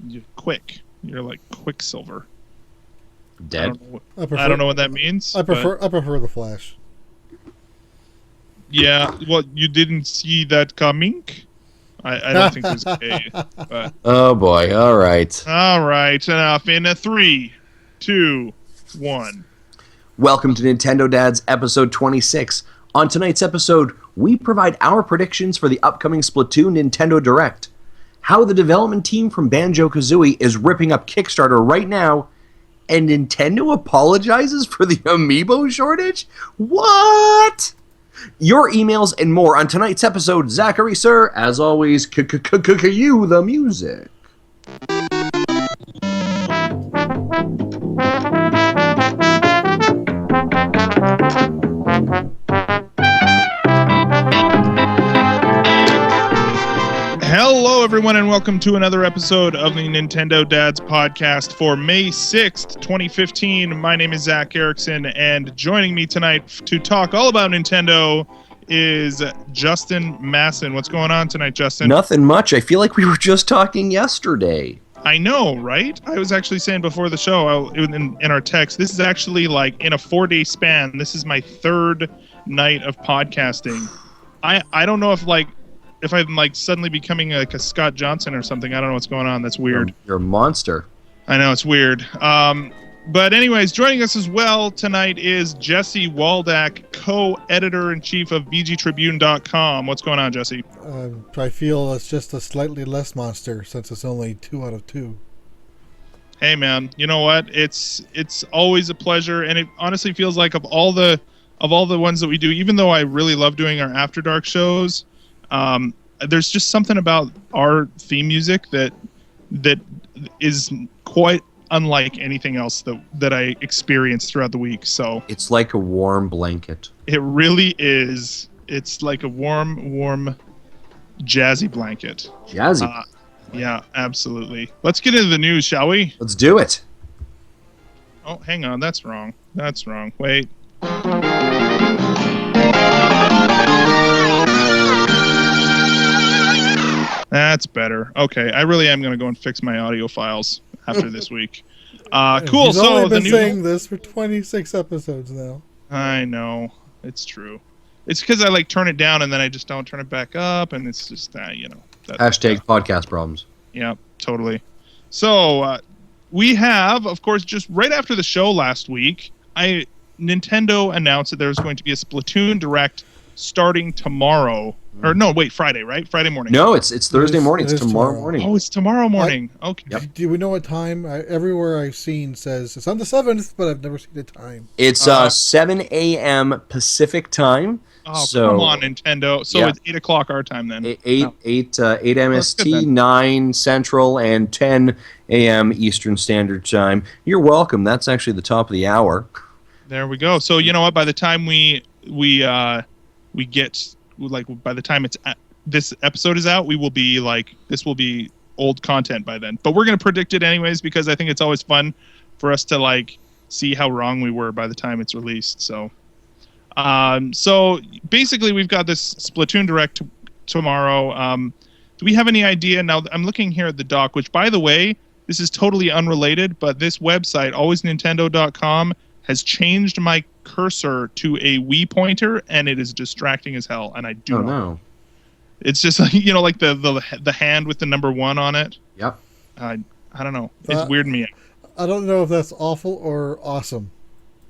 you're quick. You're like Quicksilver. Dead. I don't know what that means. I prefer the Flash. Yeah, well, you didn't see that coming. I don't think there's a. But Oh boy! All right. all right, enough. In a 3, 2, 1. Welcome to Nintendo Dads episode 26. On tonight's episode, we provide our predictions for the upcoming Splatoon Nintendo Direct, how the development team from Banjo-Kazooie is ripping up Kickstarter right now, and Nintendo apologizes for the amiibo shortage? What? Your emails and more on tonight's episode. Zachary, sir, as always, you the music. Hello, everyone, and welcome to another episode of the Nintendo Dads podcast for May 6th, 2015. My name is Zach Erickson, and joining me tonight to talk all about Nintendo is Justin Masson. What's going on tonight, Justin? Nothing much. I feel like we were just talking yesterday. I know, right? I was actually saying before the show, in our text, this is actually like in a 4-day span. This is my third night of podcasting. I don't know if I'm like suddenly becoming like a Scott Johnson or something. I don't know what's going on. That's weird. You're a monster. I know, it's weird. But anyways, joining us as well tonight is Jesse Waldak, co-editor-in-chief of VGTribune.com. What's going on, Jesse? I feel it's just a slightly less monster since it's only 2 out of 2. Hey, man, you know what? It's always a pleasure, and it honestly feels like of all the ones that we do, even though I really love doing our After Dark shows, there's just something about our theme music that is quite unlike anything else that I experience throughout the week. So it's like a warm blanket. It really is. It's like a warm, jazzy blanket. Jazzy. Yeah, absolutely. Let's get into the news, shall we? Let's do it. Oh, hang on. That's wrong. Wait. That's better. Okay, I really am going to go and fix my audio files after this week. Cool. He's so only been the saying this for 26 episodes now. I know, it's true. It's because I turn it down and then I just don't turn it back up, and it's just Hashtag podcast problems. Yeah, totally. So we have, of course, just right after the show last week, Nintendo announced that there's going to be a Splatoon Direct starting tomorrow. Or no, wait, Friday, right? Friday morning. No, it's Thursday morning. It's tomorrow morning. Oh, it's tomorrow morning. Okay. Yep. Do we know what time? Everywhere I've seen says it's on the 7th, but I've never seen the time. It's 7 a.m. Pacific time. Oh, come on, Nintendo. So it's 8 o'clock our time then. 8 MST, 9 Central, and 10 a.m. Eastern Standard Time. You're welcome. That's actually the top of the hour. There we go. So you know what? By the time we get by the time this episode is out, we will be this will be old content by then. But we're gonna predict it anyways because I think it's always fun for us to see how wrong we were by the time it's released. So, so basically we've got this Splatoon Direct tomorrow. Do we have any idea? Now I'm looking here at the doc, which by the way, this is totally unrelated, but this website, alwaysnintendo.com, has changed my cursor to a Wii pointer, and it is distracting as hell, and I do not. No. It's just like the hand with the number 1 on it. Yep. I don't know. It's weirding me out. I don't know if that's awful or awesome.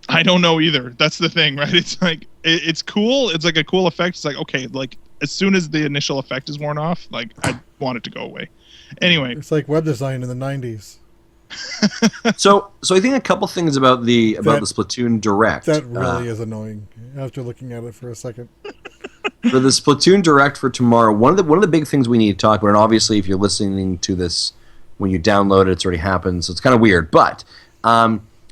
I don't know either. That's the thing, right? It's it's cool. It's like a cool effect. It's okay, as soon as the initial effect is worn off, I want it to go away. Anyway. It's like web design in the 90s. So I think a couple things about the Splatoon Direct. That really is annoying after looking at it for a second. For the Splatoon Direct for tomorrow, one of the big things we need to talk about, and obviously if you're listening to this when you download it, it's already happened, so it's kind of weird. But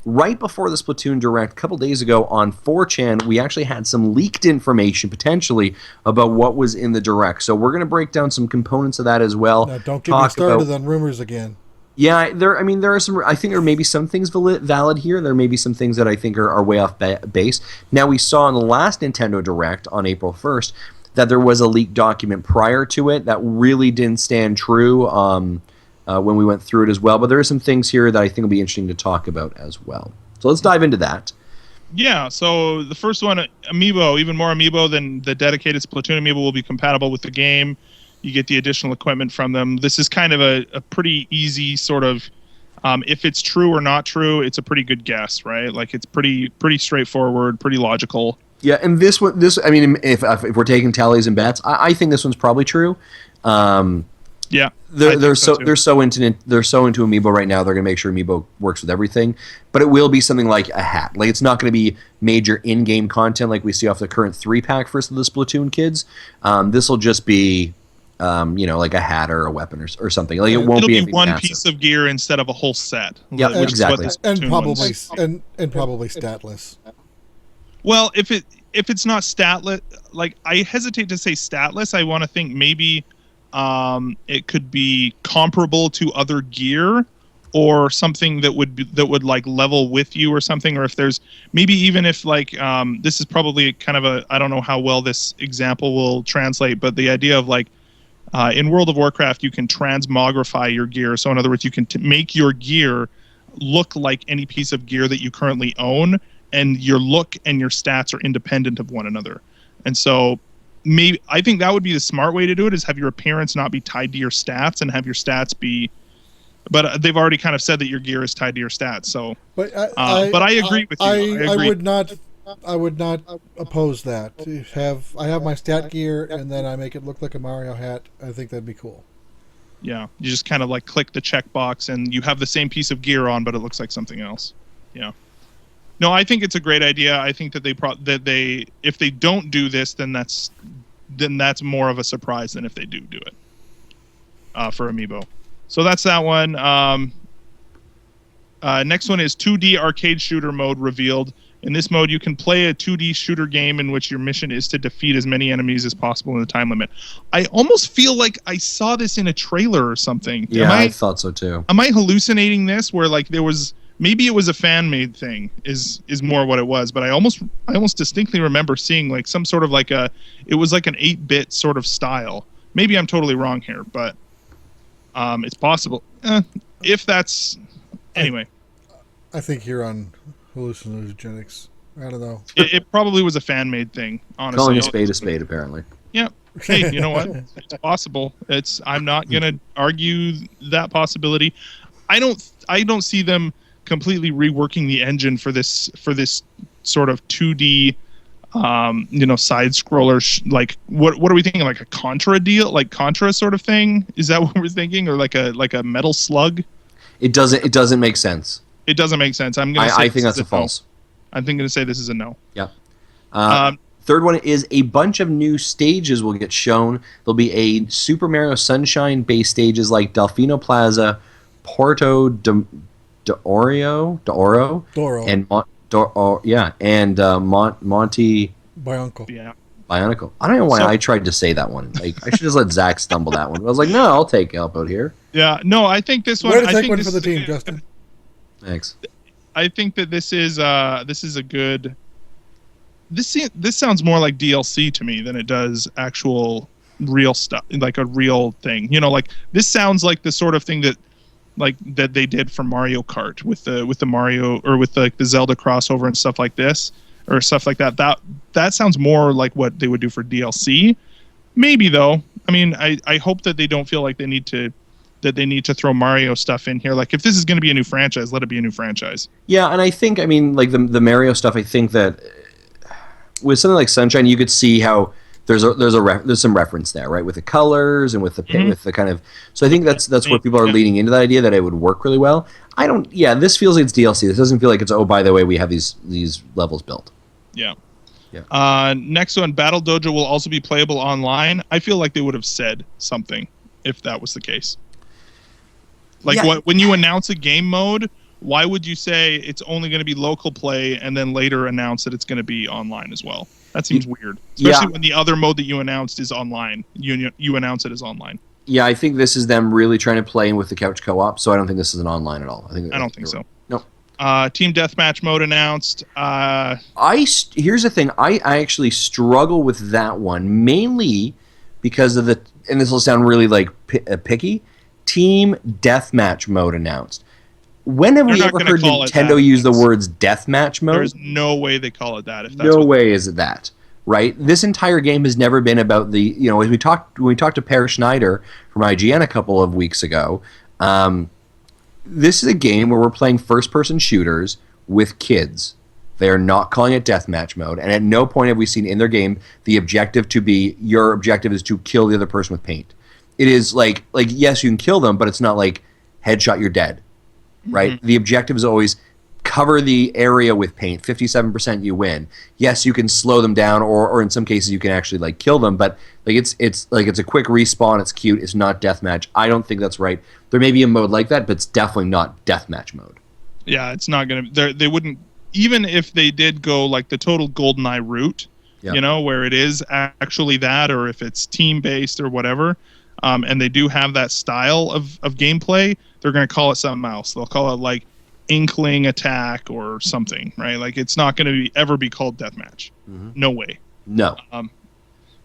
right before the Splatoon Direct, a couple days ago on 4chan, we actually had some leaked information potentially about what was in the Direct. So we're going to break down some components of that as well. Now, don't get me started on rumors again. Yeah, there are some. I think there may be some things valid here. There may be some things that I think are way off base. Now, we saw in the last Nintendo Direct on April 1st that there was a leaked document prior to it that really didn't stand true. when we went through it as well. But there are some things here that I think will be interesting to talk about as well. So let's dive into that. Yeah, so the first one, Amiibo, even more Amiibo than the dedicated Splatoon Amiibo, will be compatible with the game. You get the additional equipment from them. This is kind of a pretty easy sort of, if it's true or not true, it's a pretty good guess, right? Like it's pretty straightforward, pretty logical. Yeah, and this one, I mean, if we're taking tallies and bets, I think this one's probably true. Yeah, they're so into Amiibo right now. They're going to make sure Amiibo works with everything, but it will be something like a hat. Like it's not going to be major in-game content like we see off the current 3-pack for the Splatoon kids. This will just be, like a hat or a weapon or something. Like it'll be one massive. piece of gear instead of a whole set. Yeah, exactly. And probably statless. Well, if it's not statless, like I hesitate to say statless. I want to think maybe it could be comparable to other gear or something that would like level with you or something. Or if there's maybe even if like this is probably kind of I don't know how well this example will translate, but the idea of like in World of Warcraft, you can transmogrify your gear. So in other words, you can make your gear look like any piece of gear that you currently own, and your look and your stats are independent of one another. And so maybe I think that would be the smart way to do it, is have your appearance not be tied to your stats and have your stats be, but they've already kind of said that your gear is tied to your stats. So, but I agree with you. I would not oppose that. I have my stat gear and then I make it look like a Mario hat. I think that'd be cool. Yeah, you just kind of like click the checkbox and you have the same piece of gear on, but it looks like something else. Yeah. No, I think it's a great idea. I think that if they don't do this, then that's more of a surprise than if they do it for Amiibo. So that's that one. Next one is 2D arcade shooter mode revealed. In this mode, you can play a 2D shooter game in which your mission is to defeat as many enemies as possible in the time limit. I almost feel like I saw this in a trailer or something. Yeah, I thought so too. Am I hallucinating this? Where like there was. Maybe it was a fan-made thing, is more what it was, but I almost distinctly remember seeing like some sort of like it was like an 8-bit sort of style. Maybe I'm totally wrong here, but it's possible. If that's anyway, I think you're on hallucinogenics. I don't know. It probably was a fan-made thing. Honestly, calling a spade, apparently. Yeah. Hey, you know what? It's possible. I'm not gonna argue that possibility. I don't see them completely reworking the engine for this sort of 2D side scroller like what are we thinking, like a Contra deal, like Contra sort of thing? Is that what we're thinking, or like a Metal Slug? It doesn't make sense. It doesn't make sense. I think that's a false. I'm going to say this is a no. Yeah. Third one is a bunch of new stages will get shown. There'll be a Super Mario Sunshine based stages like Delfino Plaza, Porto D'Oro, and Monty Bianco. Yeah. Bionicle. I don't know why I tried to say that one. Like I should just let Zach stumble that one. I was like, no, I'll take help out here. Yeah. No, I think this one. Way to take one for the team, Justin. Thanks. I think that this is a good. This sounds more like DLC to me than it does actual real stuff, like a real thing. Like this sounds like the sort of thing that they did for Mario Kart with the Mario, or with the Zelda crossover and stuff like this, or stuff like that. That sounds more like what they would do for DLC. Maybe though. I mean, I hope that they don't feel like they need to throw Mario stuff in here. Like if this is going to be a new franchise, let it be a new franchise. Yeah, and I think like the Mario stuff. I think that with something like Sunshine, you could see how there's some reference there, right, with the colors and with the with the kind of. So I think that's where people are leaning into that idea that it would work really well. I don't. Yeah, this feels like it's DLC. This doesn't feel like it's, oh, by the way, we have these levels built. Yeah. Yeah. Next one, Battle Dojo will also be playable online. I feel like they would have said something if that was the case. Like when you announce a game mode, why would you say it's only going to be local play and then later announce that it's going to be online as well? That seems weird, especially when the other mode that you announced is online. You announce it as online. Yeah, I think this is them really trying to play with the couch co-op. So I don't think this is an online at all. I don't think so. No. Team deathmatch mode announced. Here's the thing. I actually struggle with that one mainly because of and this will sound really like picky. Team Deathmatch mode announced. When have They're we not ever gonna heard call it Nintendo that. use the words Deathmatch mode? There's no way they call it that. If that's No what way is it that. Right? This entire game has never been about the, as when we talked to Per Schneider from IGN a couple of weeks ago, this is a game where we're playing first-person shooters with kids. They are not calling it deathmatch mode, and at no point have we seen in their game the objective to be, your objective is to kill the other person with paint. It is like yes, you can kill them, but it's not like headshot, you're dead, right? The objective is always cover the area with paint. 57% you win. Yes, you can slow them down, or in some cases you can actually like kill them, but it's a quick respawn. It's cute. It's not deathmatch. I don't think that's right. There may be a mode like that, but it's definitely not deathmatch mode. Yeah, it's not gonna. They wouldn't, even if they did go like the total GoldenEye route, where it is actually that, or if it's team based or whatever, and they do have that style of gameplay, they're gonna call it something else. They'll call it like Inkling Attack or something, right? Like it's not going to ever be called deathmatch. No way. No.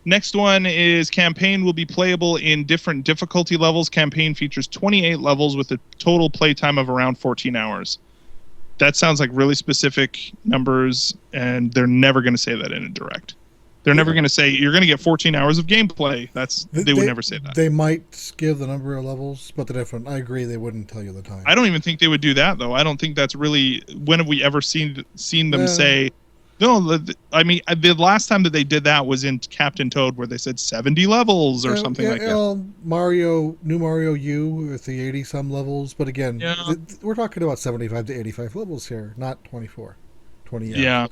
Next one is campaign will be playable in different difficulty levels. Campaign features 28 levels with a total playtime of around 14 hours. That sounds like really specific numbers, and they're never going to say that in a direct. They're never going to say you're going to get 14 hours of gameplay. They would never say that. They might give the number of levels, but they're different. I agree, they wouldn't tell you the time. I don't even think they would do that, though. I don't think that's really. When have we ever seen them say? No, I mean, the last time that they did that was in Captain Toad, where they said 70 levels or something like that. New Mario U with the 80 some levels, but again, we're talking about 75 to 85 levels here, not 24, 28.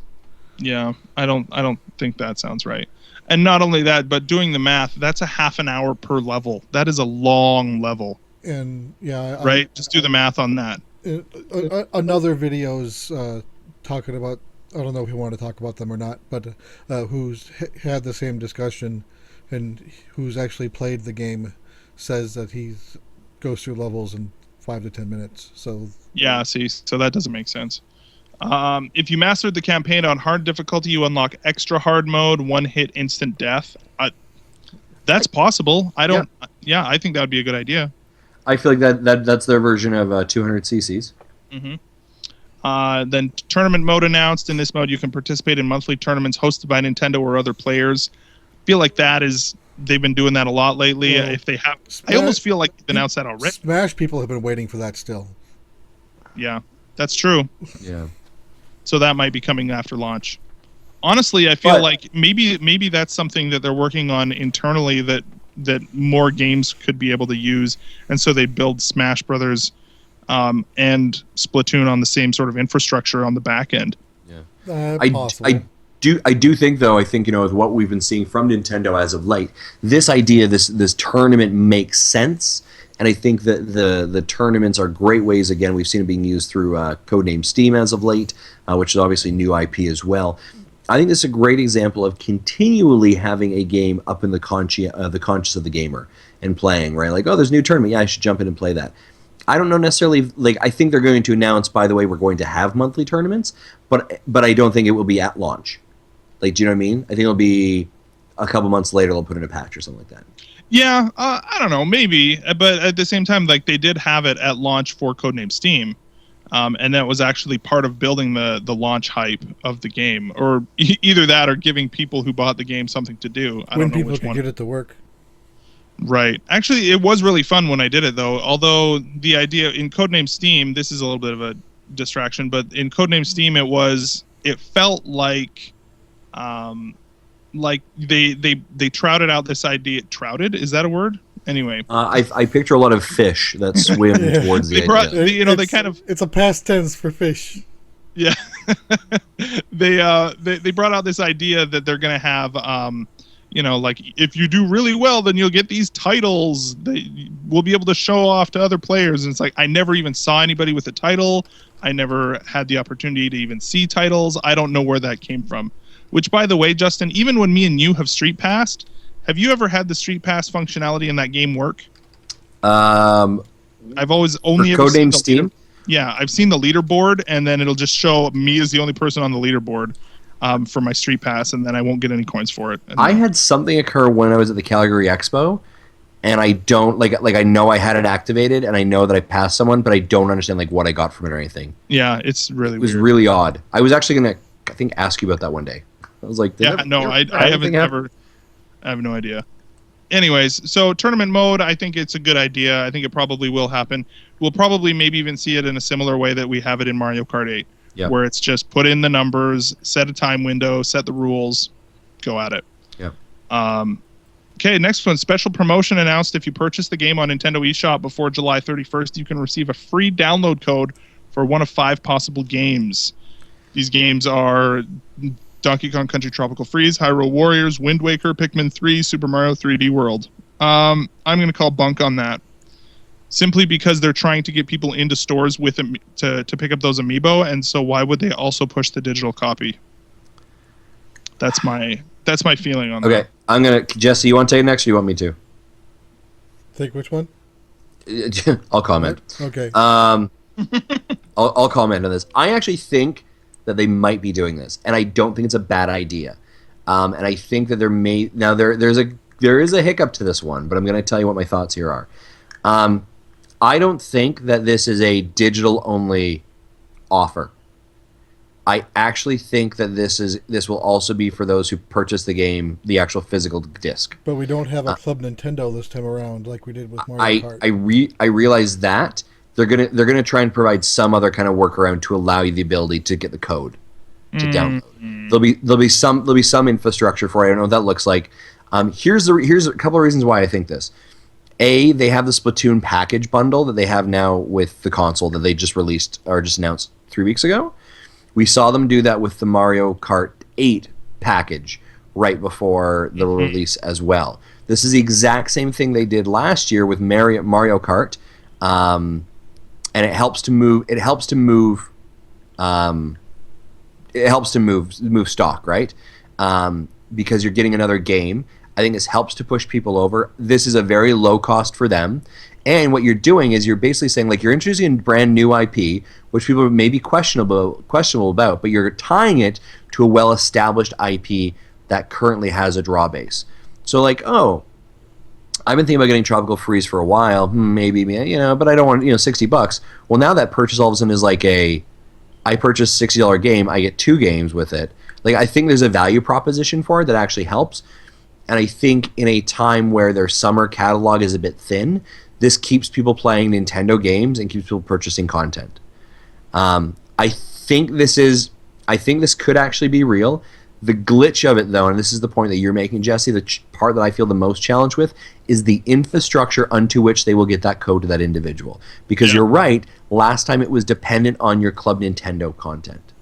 Yeah, I don't think that sounds right. And not only that, but doing the math, that's a half an hour per level. That is a long level. And just do the math on that. Another video's talking about, I don't know if you want to talk about them or not, but who's had the same discussion and who's actually played the game says that he goes through levels in 5 to 10 minutes. So so that doesn't make sense. If you mastered the campaign on hard difficulty, you unlock extra hard mode, one-hit instant death. That's possible. I think that would be a good idea. I feel like that's their version of 200 cc's. Then tournament mode announced. In this mode, you can participate in monthly tournaments hosted by Nintendo or other players. Feel like they've been doing that a lot lately. Well, if they have, I almost feel like they've announced that already. Smash people have been waiting for that still. Yeah, that's true. Yeah. So that might be coming after launch. Honestly, I feel like maybe that's something that they're working on internally that more games could be able to use, and so they build Smash Brothers and Splatoon on the same sort of infrastructure on the back end. Yeah, I do think though. I think with what we've been seeing from Nintendo as of late, this idea, this tournament makes sense. And I think that the tournaments are great ways. Again, we've seen it being used through Codename Steam as of late, which is obviously new IP as well. I think this is a great example of continually having a game up in the conscience of the gamer and playing, right? Like, oh, there's a new tournament. Yeah, I should jump in and play that. I don't know necessarily, I think they're going to announce, by the way, we're going to have monthly tournaments, but I don't think it will be at launch. Do you know what I mean? I think it'll be a couple months later they'll put in a patch or something like that. Yeah, I don't know, maybe, but at the same time, they did have it at launch for Codename Steam, and that was actually part of building the launch hype of the game, or either that or giving people who bought the game something to do. I don't know people which could one. get it to work. Right. Actually, it was really fun when I did it, though. Although the idea in Codename Steam, this is a little bit of a distraction, but in Codename Steam, it felt like they trouted out this idea. Trouted? Is that a word? Anyway, I picture a lot of fish that swim towards the idea. They kind of. It's a past tense for fish. Yeah, they brought out this idea that they're going to have, if you do really well, then you'll get these titles that we'll be able to show off to other players. And it's like, I never even saw anybody with a title. I never had the opportunity to even see titles. I don't know where that came from. Which, by the way, Justin, even when me and you have Street Passed, have you ever had the Street Pass functionality in that game work? I've always only ever seen Codename Steam. Yeah, I've seen the leaderboard, and then it'll just show me as the only person on the leaderboard for my Street Pass, and then I won't get any coins for it. I had something occur when I was at the Calgary Expo, and I don't like I know I had it activated, and I know that I passed someone, but I don't understand like what I got from it or anything. Yeah, it's really It was weird. really odd. I was actually gonna, I think, ask you about that one day. I was like, I haven't ever. I have no idea. Anyways, so tournament mode, I think it's a good idea. I think it probably will happen. We'll probably maybe even see it in a similar way that we have it in Mario Kart 8, where it's just put in the numbers, set a time window, set the rules, go at it. Yeah. Okay, next one. Special promotion announced. If you purchase the game on Nintendo eShop before July 31st, you can receive a free download code for one of 5 possible games. These games are Donkey Kong Country Tropical Freeze, Hyrule Warriors, Wind Waker, Pikmin 3, Super Mario 3D World. I'm going to call bunk on that. Simply because they're trying to get people into stores with them to pick up those amiibo, and so why would they also push the digital copy? That's my feeling on that. Okay, I'm gonna. Jesse, you want to take it next, or you want me to? Take which one? I'll comment. Okay. I'll comment on this. I actually think that they might be doing this, and I don't think it's a bad idea. And I think that there is a hiccup to this one, but I'm going to tell you what my thoughts here are. I don't think that this is a digital only offer. I actually think that this will also be for those who purchase the game, the actual physical disc. But we don't have a Club Nintendo this time around like we did with Mario Kart. I realize that they're gonna try and provide some other kind of workaround to allow you the ability to get the code to download. There'll be some infrastructure for it. I don't know what that looks like. Here's a couple of reasons why I think this. They have the Splatoon package bundle that they have now with the console that they just released or just announced 3 weeks ago. We saw them do that with the Mario Kart 8 package right before the release as well. This is the exact same thing they did last year with Mario Kart, and it helps to move stock, right? Because you're getting another game. I think this helps to push people over. This is a very low cost for them. And what you're doing is you're basically saying, like, you're introducing brand new IP, which people may be questionable about, but you're tying it to a well-established IP that currently has a draw base. So, like, I've been thinking about getting Tropical Freeze for a while, maybe, but I don't want, $60. Well, now that purchase all of a sudden is like I purchased a $60 game, I get 2 games with it. Like, I think there's a value proposition for it that actually helps. And I think in a time where their summer catalog is a bit thin, this keeps people playing Nintendo games and keeps people purchasing content. I think this could actually be real. The glitch of it, though, and this is the point that you're making, Jesse, the part that I feel the most challenged with is the infrastructure unto which they will get that code to that individual. Because you're right, last time it was dependent on your Club Nintendo content.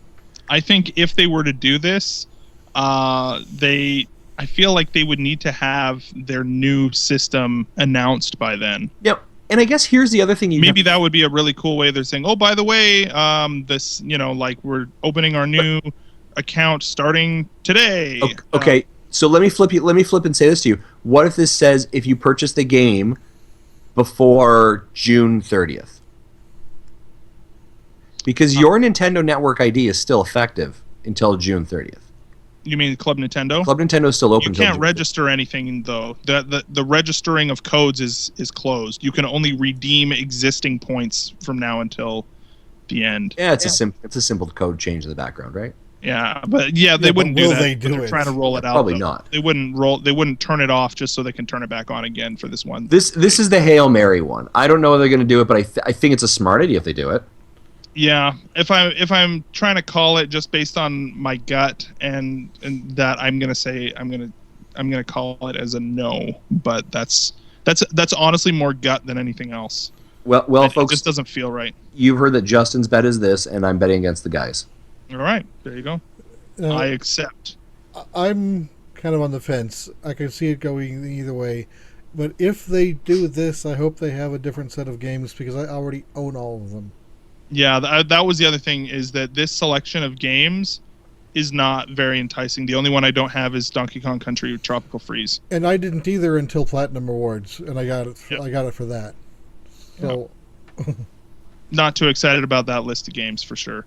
I think if they were to do this, I feel like they would need to have their new system announced by then. Yep. And I guess here's the other thing. Maybe that would be a really cool way. They're saying, oh, by the way, this, like we're opening our new account starting today. Okay. So let me flip and say this to you. What if this says if you purchase the game before June 30th? Because your Nintendo Network ID is still effective until June 30th. You mean Club Nintendo? Club Nintendo is still open. You can't register anything, though. The registering of codes is closed. You can only redeem existing points from now until the end. Yeah, it's a simple code change in the background, right? Yeah, but they wouldn't do that. They're trying to roll it out. Probably not. They wouldn't turn it off just so they can turn it back on again for this one. This is the Hail Mary one. I don't know whether they're going to do it, but I think it's a smart idea if they do it. Yeah, if I'm trying to call it just based on my gut and that, I'm gonna call it as a no. But that's honestly more gut than anything else. Well, folks, it just doesn't feel right. You've heard that Justin's bet is this, and I'm betting against the guys. All right, there you go. I accept. I'm kind of on the fence. I can see it going either way. But if they do this, I hope they have a different set of games because I already own all of them. Yeah, that was the other thing, is that this selection of games is not very enticing. The only one I don't have is Donkey Kong Country Tropical Freeze. And I didn't either until Platinum Rewards, and I got it. Yep. I got it for that. So, not too excited about that list of games for sure.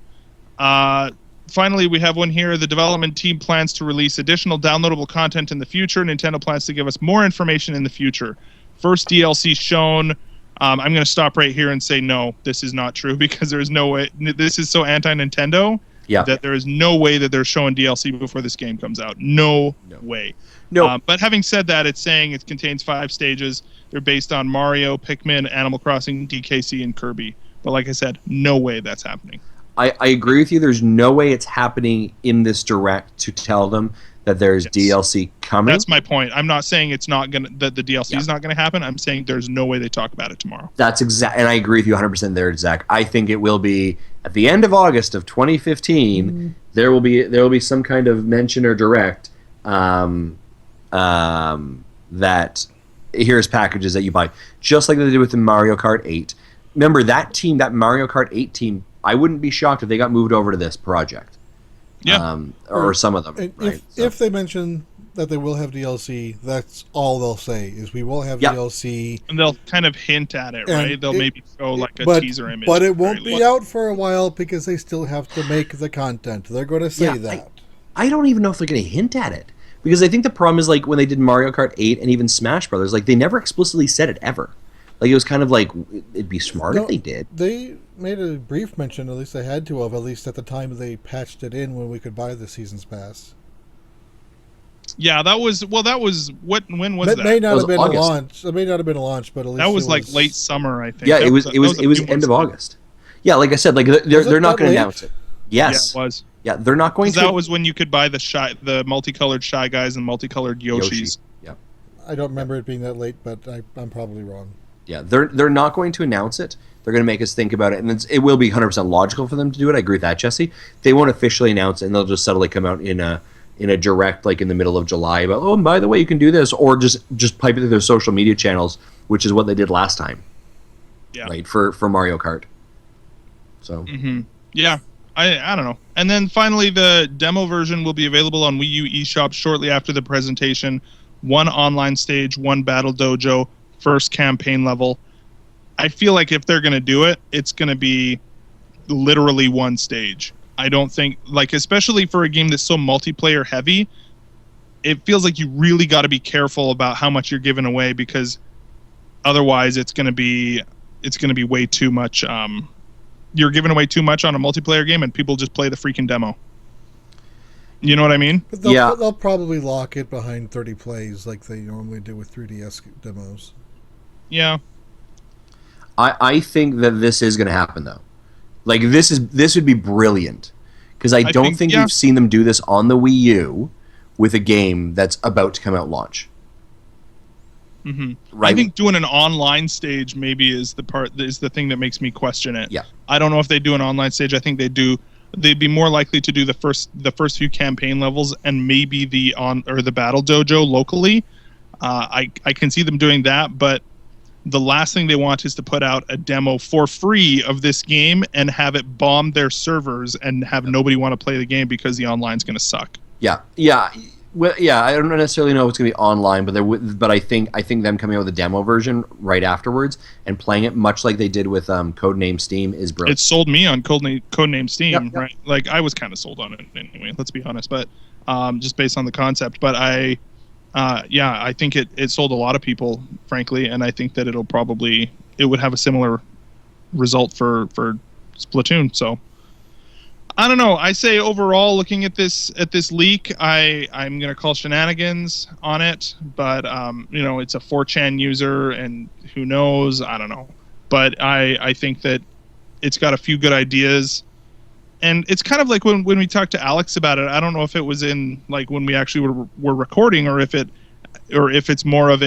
Finally, we have one here. The development team plans to release additional downloadable content in the future. Nintendo plans to give us more information in the future. first DLC shown. I'm going to stop right here and say no, this is not true, because there's no way. This is so anti-Nintendo that there is no way that they're showing DLC before this game comes out. No way. No. But having said that, it's saying it contains 5 stages. They're based on Mario, Pikmin, Animal Crossing, DKC, and Kirby. But like I said, no way that's happening. I agree with you. There's no way it's happening in this direct to tell them that there's DLC coming. That's my point. I'm not saying it's not gonna that the DLC is not gonna happen. I'm saying there's no way they talk about it tomorrow. That's exact, and I agree with you 100% there, Zach. I think it will be at the end of August of 2015. There will be some kind of mention or direct that here's packages that you buy, just like they did with the Mario Kart 8. Remember that team, that Mario Kart 8 team. I wouldn't be shocked if they got moved over to this project. Yeah, or some of them. Right? If they mention that they will have DLC, that's all they'll say is we will have DLC, and they'll kind of hint at it, right? They'll maybe show like a teaser image, but it won't be out for a while because they still have to make the content. They're going to say that. I don't even know if they're going to hint at it, because I think the problem is, like, when they did Mario Kart 8 and even Smash Brothers, like, they never explicitly said it ever. Like, it was kind of like, it'd be smart if they did. They made a brief mention, at least they had to have, at least at the time they patched it in when we could buy the Season's Pass. Yeah, when was that? May not have been August. a launch. It may not have been a launch, but at least that was like late summer, I think. Yeah, it was end of August. Yeah, like I said, like they're not going to announce it. Yes, yeah, it was. Yeah, they're not going to. That was when you could buy the multicolored Shy Guys and multicolored Yoshis. Yeah, I don't remember it being that late, but I'm probably wrong. Yeah, they're not going to announce it. They're going to make us think about it, and it will be 100% logical for them to do it. I agree with that, Jesse. They won't officially announce it, and they'll just subtly come out in a direct, like in the middle of July, about, oh, and by the way, you can do this, or just pipe it through their social media channels, which is what they did last time. Yeah. Right, for Mario Kart. So. Yeah, I don't know. And then finally, the demo version will be available on Wii U eShop shortly after the presentation. 1 online stage, 1 battle dojo, first campaign level. I feel like if they're going to do it, it's going to be literally 1 stage. I don't think, like, especially for a game that's so multiplayer heavy, it feels like you really got to be careful about how much you're giving away, because otherwise it's going to be way too much. You're giving away too much on a multiplayer game, and people just play the freaking demo. You know what I mean? But they'll probably lock it behind 30 plays like they normally do with 3DS demos. Yeah. I think that this is going to happen, though. Like, this would be brilliant, because I don't think we've seen them do this on the Wii U with a game that's about to come out launch. Right. I think doing an online stage maybe is the thing that makes me question it. Yeah. I don't know if they do an online stage. I think they'd be more likely to do the first few campaign levels and maybe the battle dojo locally. I can see them doing that, but the last thing they want is to put out a demo for free of this game and have it bomb their servers and have nobody want to play the game because the online's going to suck. Yeah. Well, yeah, I don't necessarily know if it's going to be online, but I think them coming out with a demo version right afterwards and playing it much like they did with Codename Steam is brilliant. It sold me on Codename Steam, right? Like, I was kind of sold on it anyway, let's be honest, but just based on the concept. But I think it sold a lot of people, frankly, and I think that it would have a similar result for Splatoon. So I don't know. I say overall, looking at this leak, I'm gonna call shenanigans on it, but it's a 4chan user, and who knows? I don't know, but I think that it's got a few good ideas, and it's kind of like when we talked to Alex about it. I don't know if it was in like when we actually were recording, or if it's more of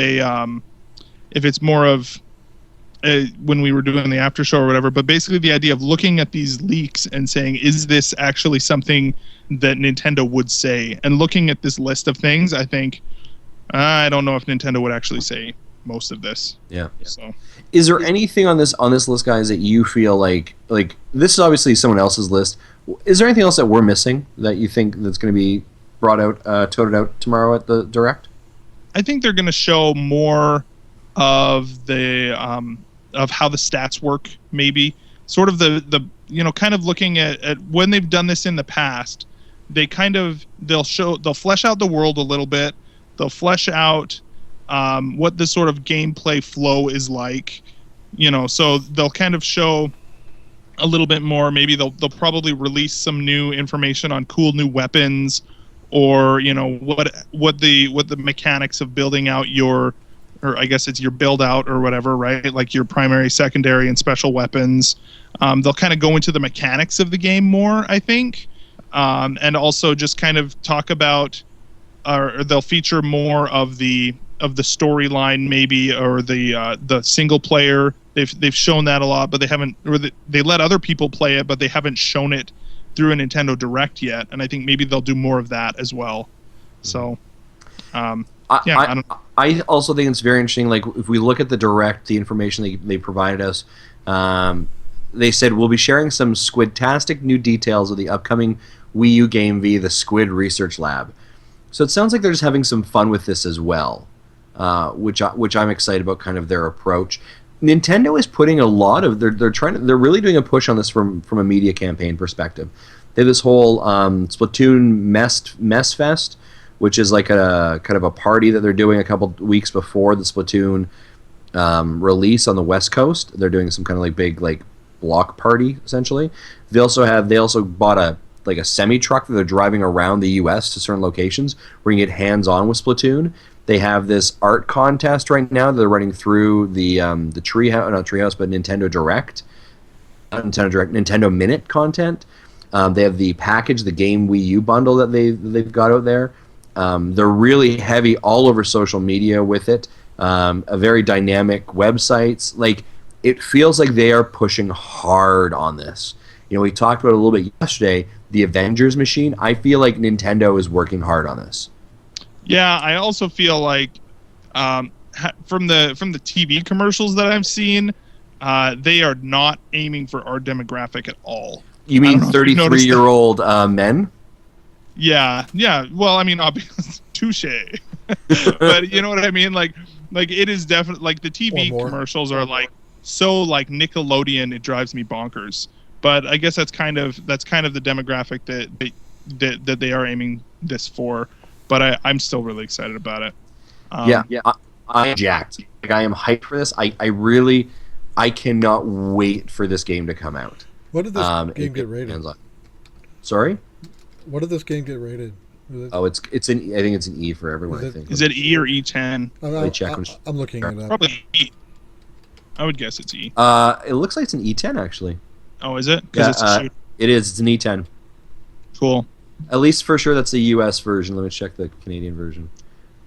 when we were doing the after show or whatever. But basically the idea of looking at these leaks and saying, is this actually something that Nintendo would say? And looking at this list of things, I think, I don't know if Nintendo would actually say most of this. Yeah. So, is there anything on this list, guys, that you feel like this is obviously someone else's list? Is there anything else that we're missing that you think that's going to be brought out, toted out tomorrow at the Direct? I think they're going to show more of the of how the stats work, maybe sort of the kind of looking at when they've done this in the past. They'll flesh out the world a little bit. They'll flesh out what the sort of gameplay flow is like. So they'll kind of show a little bit more. Maybe they'll probably release some new information on cool new weapons, or what the mechanics of building out your, or I guess it's your build out or whatever, right? Like your primary, secondary, and special weapons. They'll kind of go into the mechanics of the game more, I think, and also just kind of talk about, or they'll feature more of the storyline, maybe, or the single player. They've shown that a lot, but they haven't, or they let other people play it, but they haven't shown it through a Nintendo Direct yet. And I think maybe they'll do more of that as well. So, I don't know. I also think it's very interesting. Like, if we look at the Direct, the information they provided us, they said we'll be sharing some squidtastic new details of the upcoming Wii U game via the Squid Research Lab. So it sounds like they're just having some fun with this as well, which I'm excited about. Kind of their approach. Nintendo is putting a lot of they're really doing a push on this from a media campaign perspective. They have this whole Splatoon Mess Fest, which is like a kind of a party that they're doing a couple weeks before the Splatoon release on the West Coast. They're doing some kind of like big like block party essentially. They also bought a semi truck that they're driving around the U.S. to certain locations where you can get hands on with Splatoon. They have this art contest right now that they're running through the Treehouse, not Treehouse, but Nintendo Direct, Nintendo Minute content. They have the package, the Game Wii U bundle that they've got out there. They're really heavy all over social media with it. A very dynamic websites. Like, it feels like they are pushing hard on this. We talked about it a little bit yesterday. The Avengers machine. I feel like Nintendo is working hard on this. Yeah, I also feel like from the TV commercials that I've seen, they are not aiming for our demographic at all. You mean 33-year-old men? Yeah. Well, I mean, obviously, touche. But you know what I mean? Like it is definitely like the TV commercials are like so like Nickelodeon. It drives me bonkers. But I guess that's kind of the demographic that they are aiming this for. But I'm still really excited about it. I'm jacked. Like, I am hyped for this. I cannot wait for this game to come out. What did this game get rated? Sorry? What did this game get rated? Oh, I think it's an E for everyone. Is it E or E10? I'm looking it up. Probably E. I would guess it's E. It looks like it's an E10 actually. Oh, is it? Yeah, it is. It's an E10. Cool. At least for sure, that's the U.S. version. Let me check the Canadian version.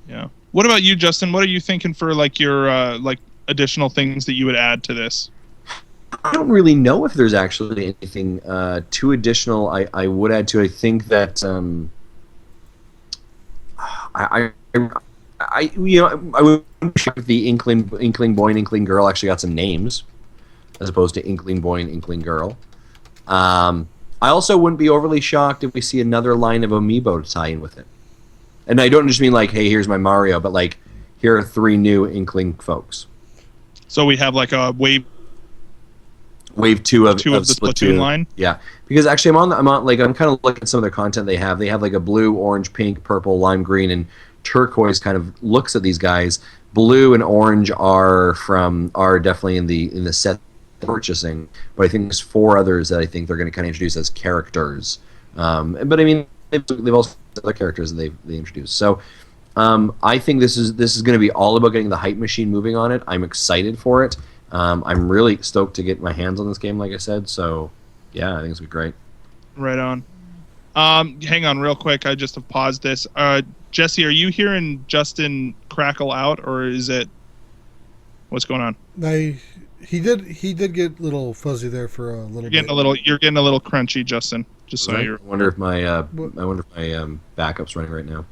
Yeah. What about you, Justin? What are you thinking for like your additional things that you would add to this? I don't really know if there's actually anything too additional I would add to it. I think that I would check if the Inkling Boy and Inkling Girl actually got some names, as opposed to Inkling Boy and Inkling Girl. I also wouldn't be overly shocked if we see another line of Amiibo to tie in with it. And I don't just mean like, hey, here's my Mario, but like, here are 3 new Inkling folks. So we have like a wave 2 of the Splatoon line. Yeah, because actually I'm kind of looking at some of their content they have. They have like a blue, orange, pink, purple, lime green, and turquoise kind of looks at these guys. Blue and orange are definitely in the set purchasing, but I think there's 4 others that I think they're going to kind of introduce as characters. But I mean, they've also other characters that they introduced. So I think this is going to be all about getting the hype machine moving on it. I'm excited for it. I'm really stoked to get my hands on this game, like I said. So yeah, I think it's going to be great. Right on. Hang on real quick. I just have paused this. Jesse, are you hearing Justin crackle out, or is it what's going on? He did get a little fuzzy there for a little bit. You're getting a little crunchy, Justin. Just so you're. I wonder if my backup's running right now.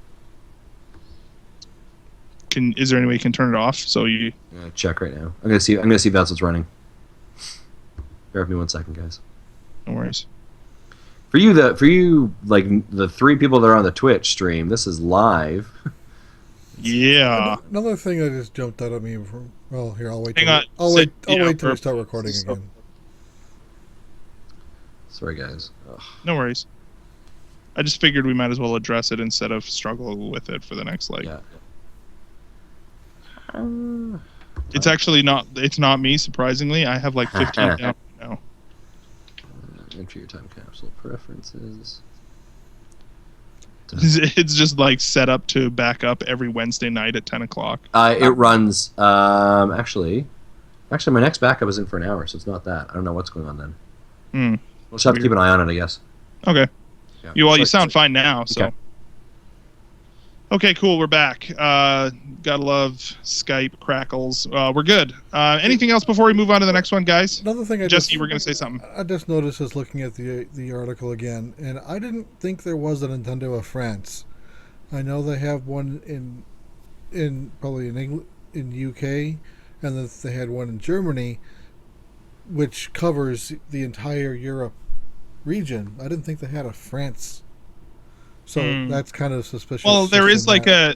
Is there any way you can turn it off? So you. Check right now. I'm gonna see if that's what's running. Bear with me 1 second, guys. No worries. For you, like the 3 people that are on the Twitch stream, this is live. Yeah. Another thing that just jumped out at me. Well, here I'll wait. I'll wait till we start recording again. Sorry, guys. Ugh. No worries. I just figured we might as well address it instead of struggle with it for the next Yeah. It's actually not. It's not me. Surprisingly, I have like 15 down now. Enter your time capsule preferences. It's just like set up to back up every Wednesday night at 10 o'clock. It runs. Actually, my next backup is in for an hour, so it's not that. I don't know what's going on then. We'll just have to keep an eye on it, I guess. Okay. Yeah. You sound fine now. So. Okay. Okay, cool. We're back. Gotta love Skype crackles. We're good. Anything else before we move on to the next one, guys? Another thing, Jesse, you were going to say something. I just noticed is looking at the article again, and I didn't think there was a Nintendo of France. I know they have one in probably in England, in UK, and that they had one in Germany, which covers the entire Europe region. I didn't think they had a France. So that's kind of suspicious. Well, there is like a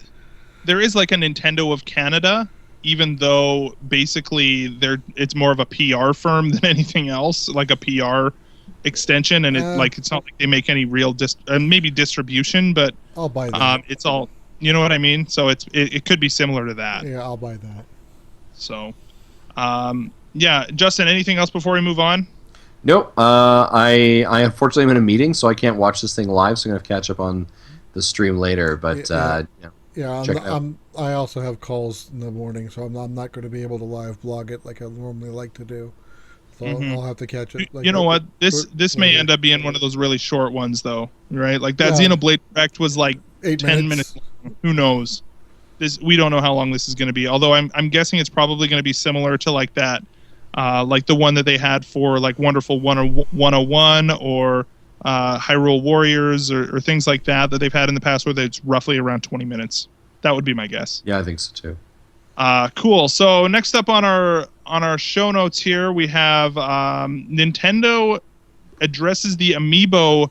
Nintendo of Canada, even though basically it's more of a PR firm than anything else, like a PR extension, and it's not like they make any real maybe distribution, but I'll buy that. It's all, you know what I mean. So it could be similar to that. Yeah, I'll buy that. So, yeah, Justin, anything else before we move on? Nope. I unfortunately am in a meeting, so I can't watch this thing live. So I'm gonna have to catch up on the stream later. But I also have calls in the morning, so I'm not going to be able to live blog it like I normally like to do. So I'll have to catch it. You know what? This may end up being one of those really short ones, though, right? Like that Xenoblade Direct was like 10 minutes. Who knows? We don't know how long this is going to be. Although I'm guessing it's probably going to be similar to like that. Like the one that they had for like Wonderful 101 or Hyrule Warriors or things like that they've had in the past where it's roughly around 20 minutes. That would be my guess. Yeah, I think so too. Cool. So next up on our show notes here, we have Nintendo addresses the amiibo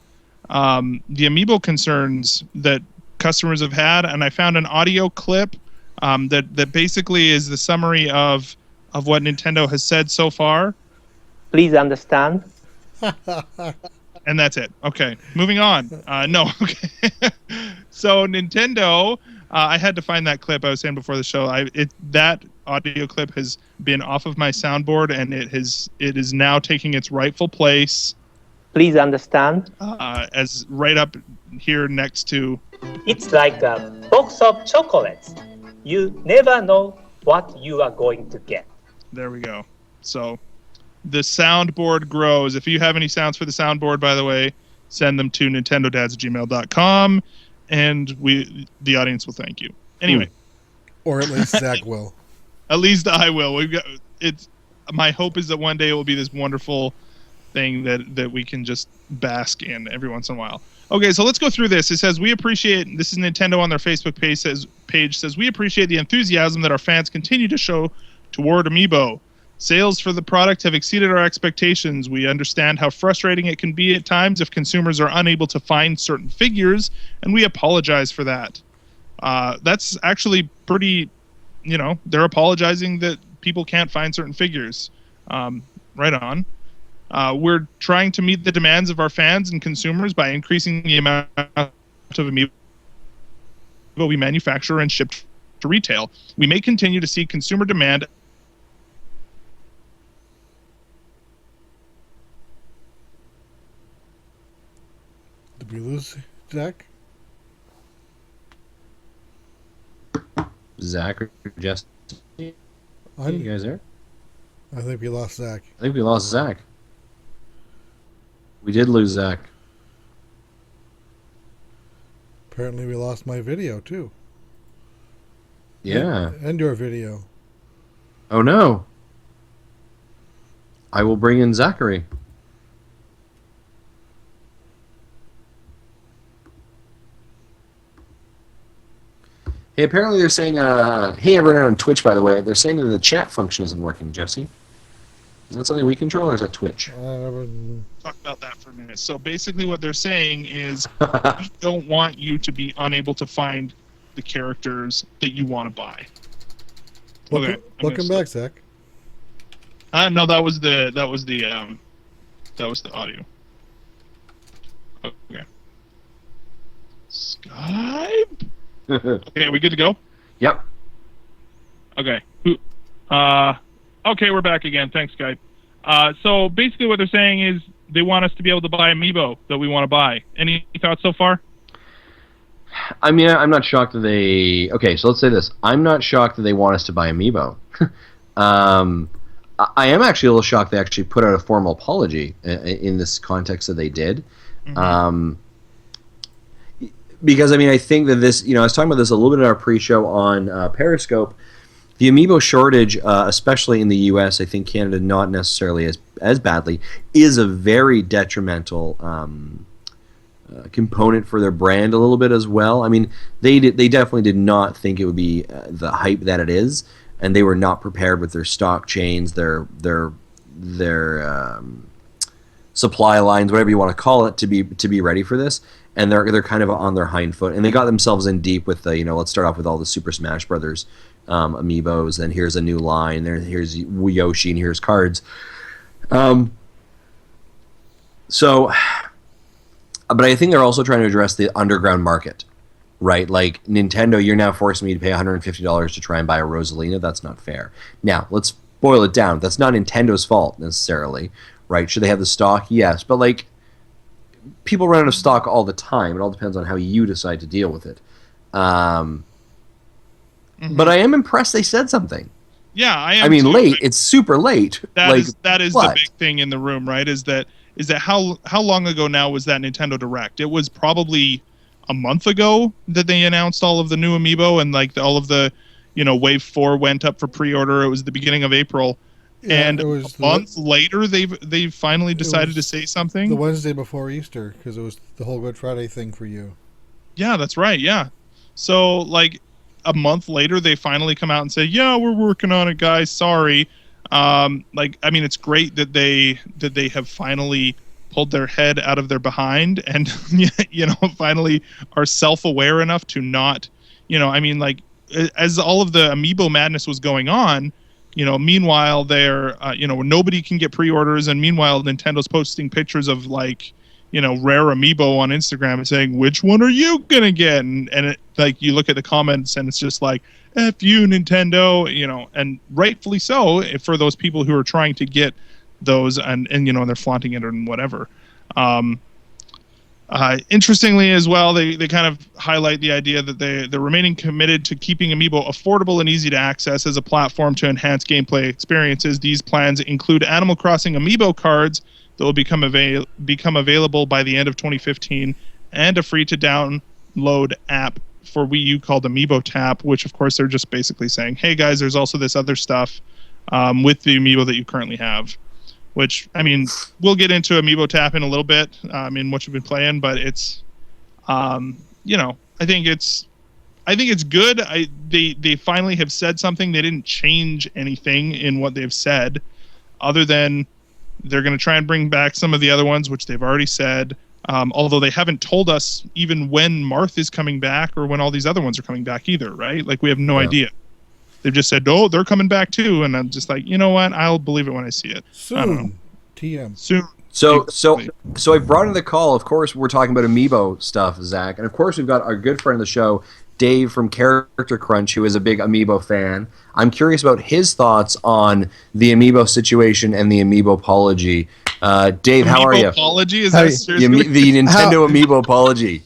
concerns that customers have had, and I found an audio clip that basically is the summary of what Nintendo has said so far. Please understand. And that's it. Okay, moving on. No, okay. So Nintendo, I had to find that clip I was saying before the show. That audio clip has been off of my soundboard, and it is now taking its rightful place. Please understand. As right up here next to. It's like a box of chocolates. You never know what you are going to get. There we go. So the soundboard grows. If you have any sounds for the soundboard, by the way, send them to nintendodads@gmail.com, and the audience will thank you. Anyway. Or at least Zach will. At least I will. My hope is that one day it will be this wonderful thing that we can just bask in every once in a while. Okay, so let's go through this. It says, this is Nintendo on their Facebook page says, we appreciate the enthusiasm that our fans continue to show toward Amiibo. Sales for the product have exceeded our expectations. We understand how frustrating it can be at times if consumers are unable to find certain figures, and we apologize for that. That's actually pretty, they're apologizing that people can't find certain figures. Right on. We're trying to meet the demands of our fans and consumers by increasing the amount of Amiibo we manufacture and ship to retail. We may continue to see consumer demand. Did we lose Zach? Zach or Jess? You guys there? I think we lost Zach. I think we lost Zach. We did lose Zach. Apparently we lost my video too. Yeah. And your video. Oh no. I will bring in Zachary. Hey, apparently they're saying, hey everyone on Twitch, by the way, they're saying that the chat function isn't working, Jesse. Is that something we control, or is that Twitch? Talk about that for a minute. So basically what they're saying is we don't want you to be unable to find the characters that you want to buy. Welcome back, Zach. No, that was the audio. Okay. Skype? Okay, are we good to go? Yep. Okay. Okay, we're back again. Thanks, Skype. So basically what they're saying is they want us to be able to buy Amiibo that we want to buy. Any thoughts so far? I mean, I'm not shocked that they... Okay, so let's say this. I'm not shocked that they want us to buy Amiibo. I am actually a little shocked they actually put out a formal apology in this context that they did. Mm-hmm. Because, I mean, I think that this... I was talking about this a little bit in our pre-show on Periscope. The Amiibo shortage, especially in the U.S., I think Canada not necessarily as badly, is a very detrimental component for their brand a little bit as well. I mean, they definitely did not think it would be the hype that it is, and they were not prepared with their stock chains, their supply lines, whatever you want to call it, to be ready for this. And they're kind of on their hind foot, and they got themselves in deep with the let's start off with all the Super Smash Brothers amiibos, and here's a new line, here's Yoshi, and here's cards. But I think they're also trying to address the underground market, right? Like Nintendo, you're now forcing me to pay $150 to try and buy a Rosalina. That's not fair. Now, let's boil it down. That's not Nintendo's fault necessarily, right? Should they have the stock? Yes, but like people run out of stock all the time. It all depends on how you decide to deal with it. But I am impressed they said something. Yeah, I am. I mean, late. It's super late. That is the big thing in the room, right? Is that how long ago now was that Nintendo Direct? It was probably a month ago that they announced all of the new Amiibo, and like all of the, Wave 4 went up for pre-order. It was the beginning of April, and a month later they finally decided to say something. The Wednesday before Easter, because it was the whole Good Friday thing for you. Yeah, that's right. Yeah, so like a month later they finally come out and say, yeah, we're working on it, guys. Sorry. It's great that they have finally pulled their head out of their behind and finally are self-aware enough to not, as all of the Amiibo madness was going on, meanwhile they're nobody can get pre-orders, and meanwhile Nintendo's posting pictures of like rare Amiibo on Instagram and saying, which one are you gonna get? And it, like, you look at the comments and it's just like, F you, Nintendo, and rightfully so for those people who are trying to get those and they're flaunting it and whatever. Interestingly as well, they kind of highlight the idea that they're remaining committed to keeping Amiibo affordable and easy to access as a platform to enhance gameplay experiences. These plans include Animal Crossing Amiibo cards that will become available by the end of 2015, and a free-to-download app for Wii U called Amiibo Tap, which of course they're just basically saying, hey guys, there's also this other stuff with the Amiibo that you currently have. Which, I mean, we'll get into Amiibo Tap in a little bit, in what you've been playing, but it's, I think it's good. They finally have said something. They didn't change anything in what they've said, other than they're going to try and bring back some of the other ones, which they've already said. Although they haven't told us even when Marth is coming back or when all these other ones are coming back either, right? Like, we have no idea. They've just said, oh, they're coming back too. And I'm just like, you know what? I'll believe it when I see it. Soon. TM. Soon. So I brought in the call. Of course, we're talking about Amiibo stuff, Zach. And of course, we've got our good friend of the show, Dave from Character Crunch, who is a big Amiibo fan. I'm curious about his thoughts on the Amiibo situation and the amiibo-pology. Dave, how are you? Amiibo-pology? Is that seriously? The Nintendo Amiibo-pology.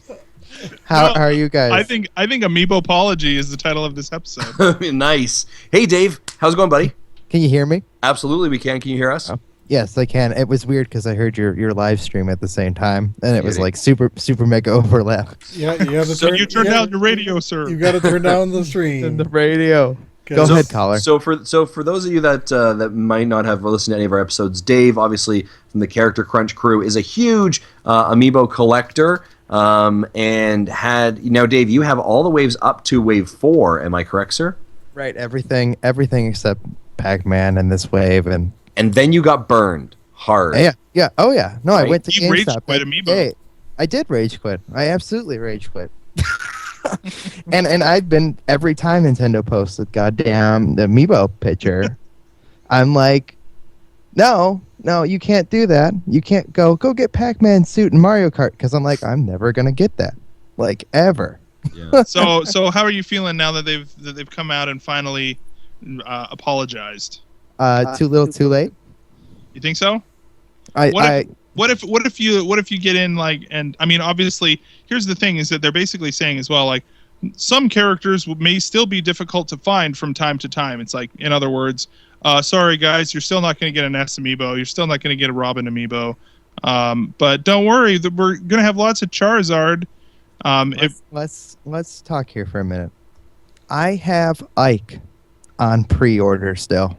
How are you guys? I think amiibo-pology is the title of this episode. Nice. Hey, Dave. How's it going, buddy? Can you hear me? Absolutely, we can. Can you hear us? Oh. Yes, I can. It was weird because I heard your live stream at the same time, and it was like super mega overlap. Yeah, you have to so you turned down your radio, sir. You got to turn down the stream. The radio. Go ahead, caller. So for those of you that might not have listened to any of our episodes, Dave, obviously from the Character Crunch crew, is a huge Amiibo collector. And now, Dave, you have all the waves up to Wave 4. Am I correct, sir? Right. Everything except Pac-Man and this wave, and then you got burned hard. Yeah. Oh yeah. No, right. I went to You rage GameStop. quit Amiibo. I did rage quit. I absolutely rage quit. and I've been, every time Nintendo posts the goddamn Amiibo picture, I'm like, no, you can't do that. You can't go get Pac-Man suit and Mario Kart, because I'm like, I'm never gonna get that, like, ever. Yeah. So how are you feeling now that they've come out and finally apologized. Too little, too late. You think so? What if you get in like, and I mean, obviously, here's the thing: is that they're basically saying as well, like, some characters may still be difficult to find from time to time. It's like, in other words, sorry guys, you're still not going to get an S amiibo. You're still not going to get a Robin amiibo. But don't worry, we're going to have lots of Charizard. Let's talk here for a minute. I have Ike on pre-order still.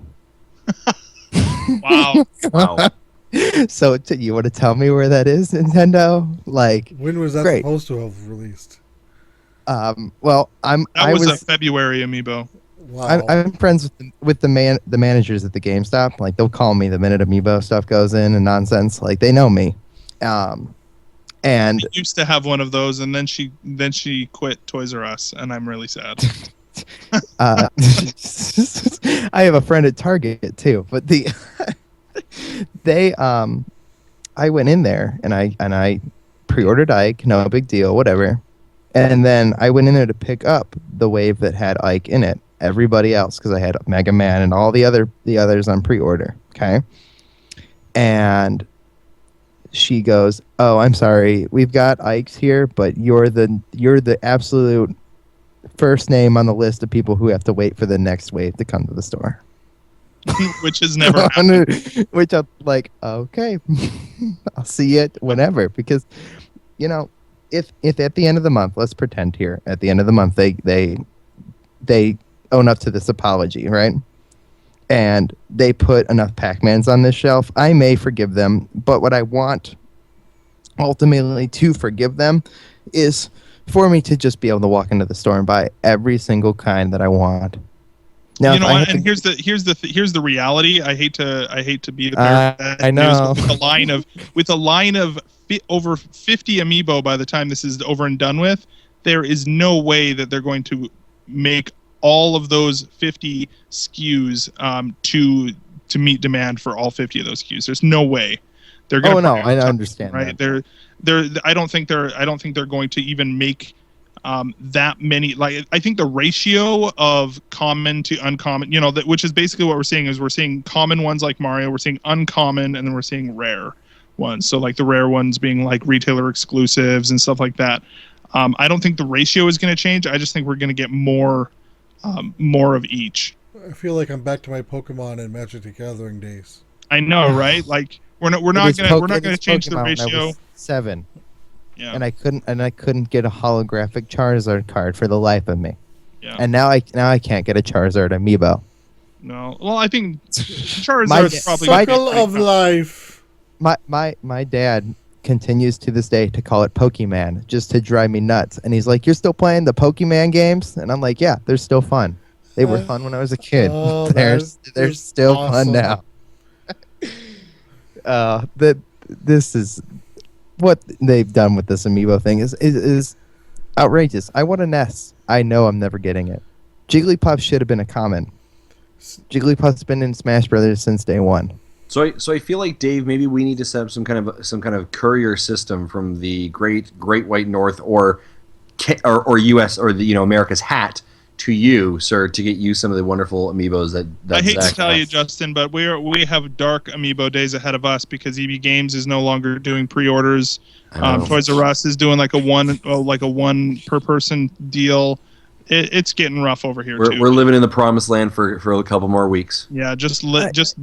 Wow. Wow. So you want to tell me where that is, Nintendo? Like, When was that great. supposed to have released? Well, That was a February amiibo. Wow. I'm friends with the managers at the GameStop. Like, they'll call me the minute amiibo stuff goes in and nonsense. Like, they know me. And She used to have one of those, and then she quit Toys R Us, and I'm really sad. I have a friend at Target too, but I went in there and I pre-ordered Ike, no big deal, whatever. And then I went in there to pick up the wave that had Ike in it. Everybody else, because I had Mega Man and all the others on pre-order. Okay, and she goes, "Oh, I'm sorry, we've got Ike's here, but you're the absolute first name on the list of people who have to wait for the next wave to come to the store." Which has never happened. Which I'm like, okay, I'll see it whenever, because if at the end of the month, let's pretend here at the end of the month they own up to this apology, right? And they put enough Pac-Mans on this shelf, I may forgive them. But what I want ultimately to forgive them is for me to just be able to walk into the store and buy every single kind that I want. Now, you know what? And here's the reality. I hate to be the bearer of bad I know. news, but with a line of over 50 amiibo by the time this is over and done with, there is no way that they're going to make all of those 50 SKUs to meet demand for all 50 of those SKUs. There's no way. They're going. Oh no, I understand. Right? That. I don't think they're going to even make that many. Like, I think the ratio of common to uncommon, which is basically what we're seeing, is we're seeing common ones like Mario, we're seeing uncommon, and then we're seeing rare ones. So like the rare ones being like retailer exclusives and stuff like that. I don't think the ratio is going to change. I just think we're going to get more of each. I feel like I'm back to my Pokemon and Magic the Gathering days. I know, right? Like we're not going to change the ratio. I was 7. Yeah. And I couldn't get a holographic Charizard card for the life of me. Yeah. And now I can't get a Charizard amiibo. No. Well, I think Charizard's probably Circle of life. My dad continues to this day to call it Pokemon just to drive me nuts. And he's like, "You're still playing the Pokemon games?" And I'm like, "Yeah, they're still fun. They were fun when I was a kid. Oh, they're still awesome. fun now." This is what they've done with this amiibo thing is outrageous. I want a NES. I know I'm never getting it. Jigglypuff should have been a common. Jigglypuff's been in Smash Brothers since day one. So I feel like, Dave, maybe we need to set up some kind of courier system from the Great White North or U.S. or America's hat to you, sir, to get you some of the wonderful amiibos that I hate Zach to tell you, has. Justin, but we have dark amiibo days ahead of us because EB Games is no longer doing pre-orders. Toys R Us is doing like a one per person deal. It's getting rough over here too. We're living in the promised land for a couple more weeks. Yeah, just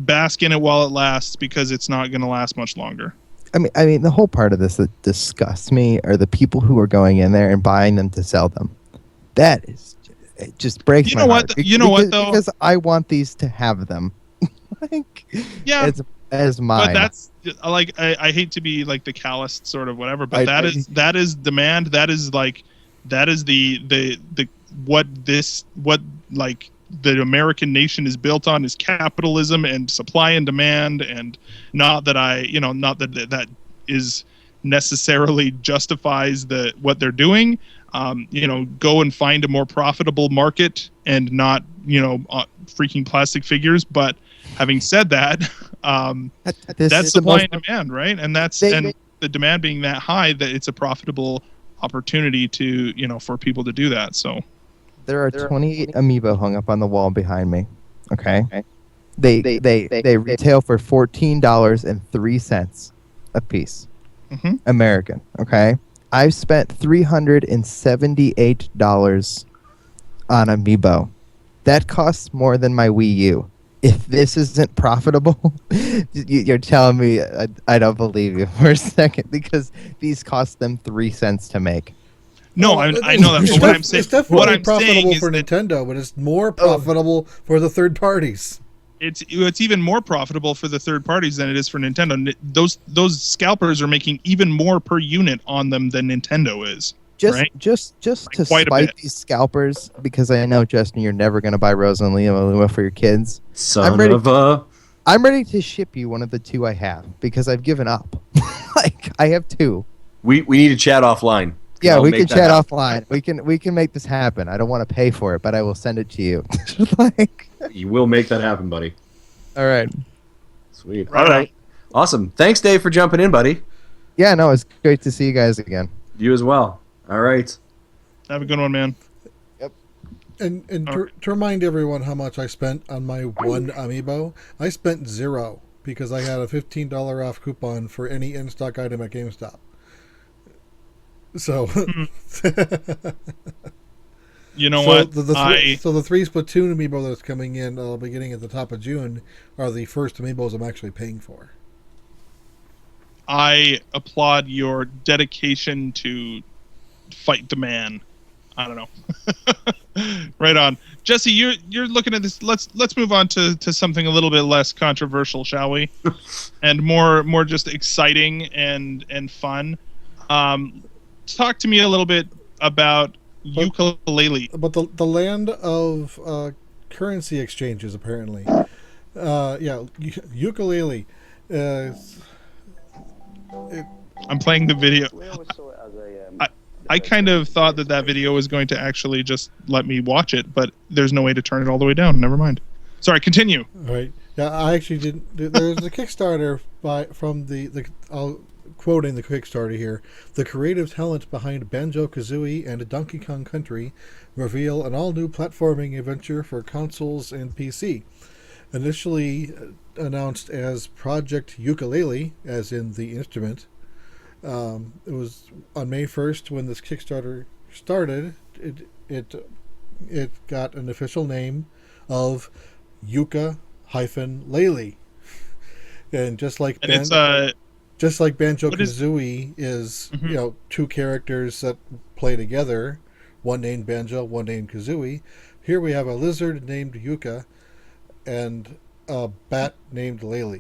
bask in it while it lasts, because it's not going to last much longer. I mean, the whole part of this that disgusts me are the people who are going in there and buying them to sell them. That is, it just breaks my heart. You know what, though? Because I want these to have them. Yeah, as mine. But that's like, I hate to be like the calloused sort of whatever, but that is demand. That is the what the American nation is built on is capitalism and supply and demand, and not that is necessarily justifies what they're doing. Go and find a more profitable market and not freaking plastic figures. But having said that, that's supply and demand, right? And the demand being that high, that it's a profitable opportunity to for people to do that. So there are 28 amiibo hung up on the wall behind me. Okay, they retail for $14.03 a piece. Mhm. American. Okay, I've spent $378 on Amiibo. That costs more than my Wii U. If this isn't profitable, you're telling me I don't believe you for a second, because these cost them 3 cents to make. No, Well, I know that. But what I'm saying, it's definitely what I'm profitable saying is for that Nintendo, but it's more profitable for the third parties. it's even more profitable for the third parties than it is for Nintendo. Those scalpers are making even more per unit on them than Nintendo is. Right? Just to quite a spite bit. these scalpers, because I know, Justin, you're never going to buy Rosa and Luma for your kids. Son of a... I'm ready to ship you one of the two I have, because I've given up. Like, I have two. We need to chat offline. Yeah, I'll we make can that chat happen. offline. We can make this happen. I don't want to pay for it, but I will send it to you. Like, You will make that happen, buddy. all right. Sweet. Right All right. Awesome. Thanks, Dave, for jumping in, buddy. Yeah, no, it's great to see you guys again. You as well. All right. Have a good one, man. And to remind everyone how much I spent on my one amiibo, I spent $0 because I had a $15 off coupon for any in-stock item at GameStop. So, You know what? So the 3 Splatoon amiibo that's coming in beginning at the top of June are the first amiibos I'm actually paying for. I applaud your dedication to fight the man. I don't know. Right on, Jesse. You're looking at this. Let's move on to something a little bit less controversial, shall we? And more just exciting and fun. Talk to me a little bit about ukulele. But the land of currency exchanges, apparently. Ukulele. I'm playing the video. I kind of thought that video was going to actually just let me watch it, but there's no way to turn it all the way down. Never mind. Sorry, continue. Right. Yeah, I actually didn't. There's a Kickstarter from I'll quoting the Kickstarter here. The creative talent behind Banjo-Kazooie and Donkey Kong Country reveal an all-new platforming adventure for consoles and PC. Initially announced as Project Ukulele, as in the instrument. It was on May 1st when this Kickstarter started. It got an official name of Yuka-Lele, and just like Banjo-Kazooie is two characters that play together, one named Banjo, one named Kazooie. Here we have a lizard named Yuka and a bat named Lele.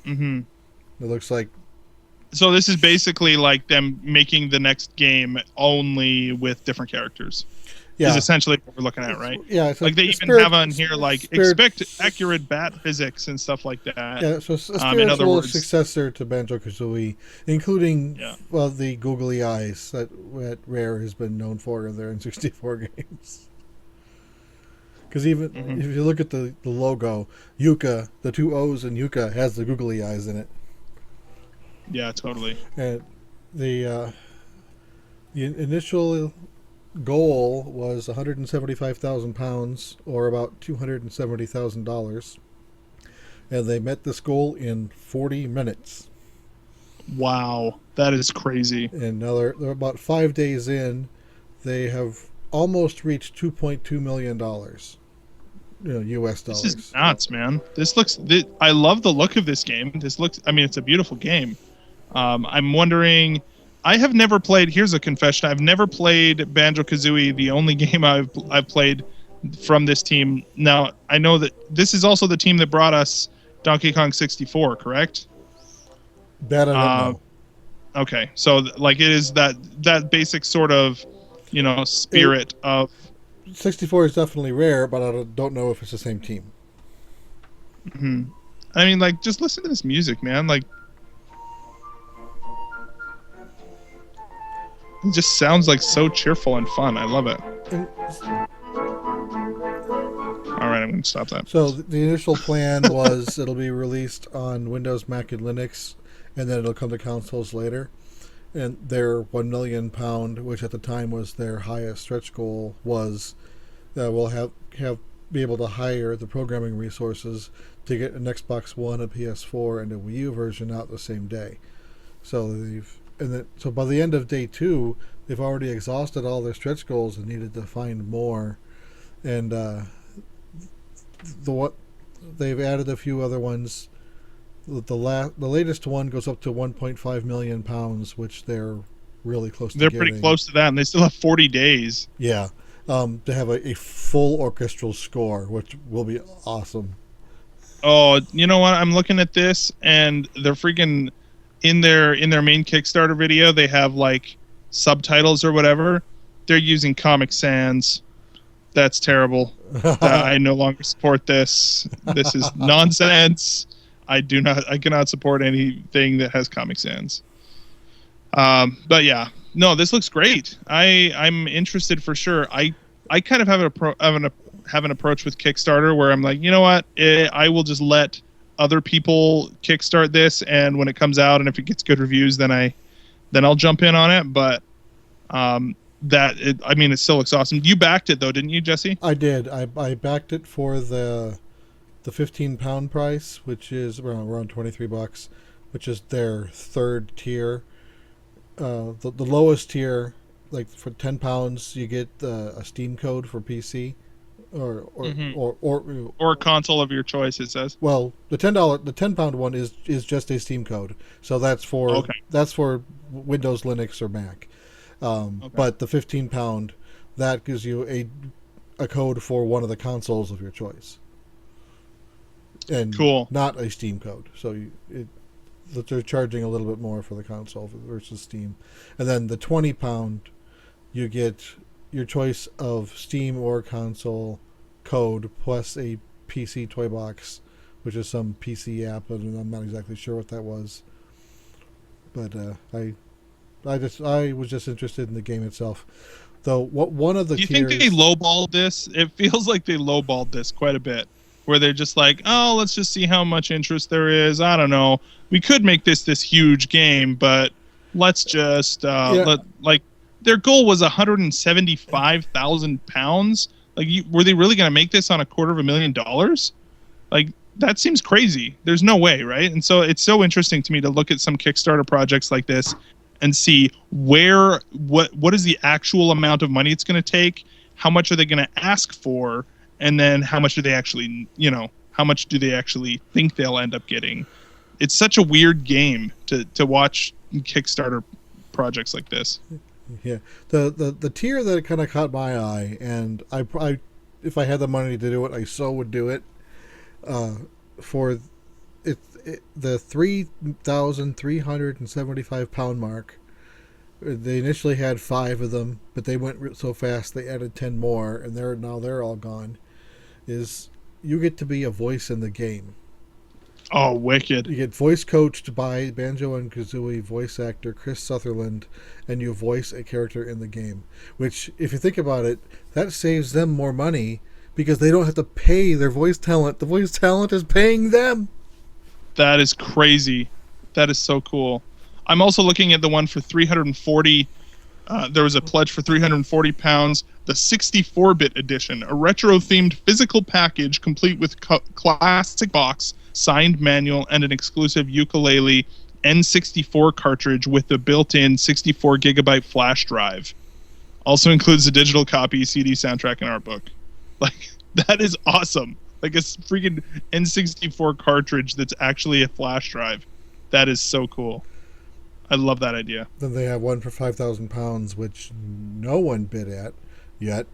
Mm-hmm. It looks like. So this is basically like them making the next game only with different characters. Yeah. Is essentially what we're looking at, right? Yeah. Like they even have on here like expect accurate bat physics and stuff like that. Yeah. So a spiritual successor to Banjo-Kazooie, including the googly eyes that Rare has been known for in their N64 games. Because even if you look at the logo, Yuka, the two O's in Yuka has the googly eyes in it. Yeah, totally. And the initial goal was £175,000, or about $270,000, and they met this goal in 40 minutes. Wow, that is crazy. And now they're about 5 days in. They have almost reached $2.2 million, US dollars. This is nuts, man. I love the look of this game. It's a beautiful game. I'm wondering, I have never played, here's a confession, I've never played Banjo-Kazooie, the only game I've played from this team. Now, I know that this is also the team that brought us Donkey Kong 64, correct? That I don't know. Okay, so like it is that basic sort of, spirit of... 64 is definitely Rare, but I don't know if it's the same team. Mm-hmm. I mean, like, just listen to this music, man. Like, it just sounds like so cheerful and fun. I love it. All right, I'm going to stop that. So the initial plan was it'll be released on Windows, Mac, and Linux, and then it'll come to consoles later. And their £1 million, which at the time was their highest stretch goal, was that we'll have be able to hire the programming resources to get an Xbox One, a PS4, and a Wii U version out the same day. So so by the end of day 2, they've already exhausted all their stretch goals and needed to find more. And they've added a few other ones. The latest one goes up to 1.5 million pounds, which they're really close to They're getting. pretty close to that, and they still have 40 days. Yeah. To have a full orchestral score, which will be awesome. Oh, you know what? I'm looking at this, and they're freaking in their main Kickstarter video. They have like subtitles or whatever. They're using Comic Sans. That's terrible. I no longer support this. This is nonsense. I cannot support anything that has Comic Sans. But yeah, no, this looks great. I'm interested for sure. I kind of have an approach with Kickstarter where I'm like, you know what? I will just let other people kickstart this, and when it comes out and if it gets good reviews, then I'll jump in on it. But it still looks awesome. You backed it though, didn't you, Jesse? I did. I backed it for the 15-pound price, which is around $23, which is their third tier. The lowest tier, like for £10, you get a Steam code for PC, or a console of your choice. It says. Well, the £10 one is just a Steam code, so that's for Windows, Linux, or Mac. But the £15 that gives you a code for one of the consoles of your choice, and cool. Not a Steam code. So they're charging a little bit more for the console versus Steam. And then the £20, you get your choice of Steam or console code plus a PC toy box, which is some PC app, and I'm not exactly sure what that was. But I was just interested in the game itself. Though one of the Do you think they lowballed this? It feels like they lowballed this quite a bit. Where they're just like, oh, let's just see how much interest there is. I don't know. We could make this huge game, but let's just their goal was 175,000 pounds. Like, were they really going to make this on $250,000? Like, that seems crazy. There's no way, right? And so it's so interesting to me to look at some Kickstarter projects like this and see what is the actual amount of money it's going to take, how much are they going to ask for, and then how much do they actually, how much do they actually think they'll end up getting? It's such a weird game to watch Kickstarter projects like this. Yeah, the tier that kind of caught my eye, and I if I had the money to do it, I so would do it. For the 3,375 pound mark. They initially had 5 of them, but they went so fast they added 10 more, and they're all gone. Is you get to be a voice in the game. Oh, wicked. You get voice coached by Banjo and Kazooie voice actor Chris Sutherland, and you voice a character in the game. Which, if you think about it, that saves them more money because they don't have to pay their voice talent. The voice talent is paying them. That is crazy. That is so cool. I'm also looking at the one for 340. There was a pledge for 340 pounds. The 64-bit edition, a retro-themed physical package complete with classic box, signed manual, and an exclusive ukulele N64 cartridge with the built-in 64-gigabyte flash drive. Also includes a digital copy, CD soundtrack, and art book. Like, that is awesome. Like a freaking N64 cartridge that's actually a flash drive. That is so cool. I love that idea. Then they have one for 5,000 pounds, which no one bid at yet.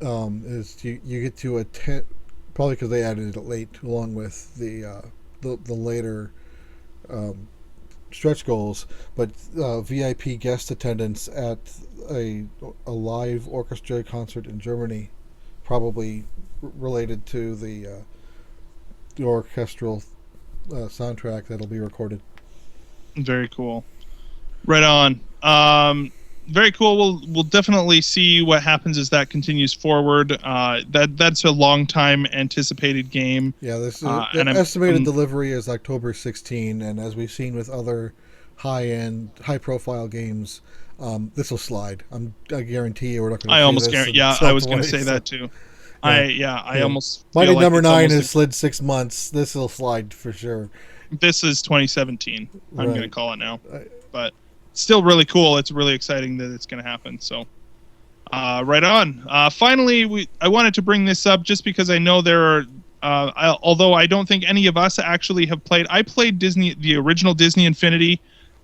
Is you get to a 10, probably because they added it late, along with the later stretch goals. But VIP guest attendance at a live orchestra concert in Germany, probably related to the orchestral soundtrack that'll be recorded. Very cool. Right on. Very cool. We'll definitely see what happens as that continues forward. That's a long time anticipated game. Yeah, this the estimated delivery is October 16, and as we've seen with other high-end, high-profile games, this will slide. I guarantee you we're not going to. I almost guarantee. Yeah, I was going to say that too. I almost Mighty feel like number it's 9 almost has slid 6 months. This will slide for sure. this is 2017. I'm Right. going to call it now, Right. but still really cool. It's really exciting that it's going to happen. So, right on. Finally, I wanted to bring this up just because I know there are. Although I don't think any of us actually have played. I played the original Disney Infinity.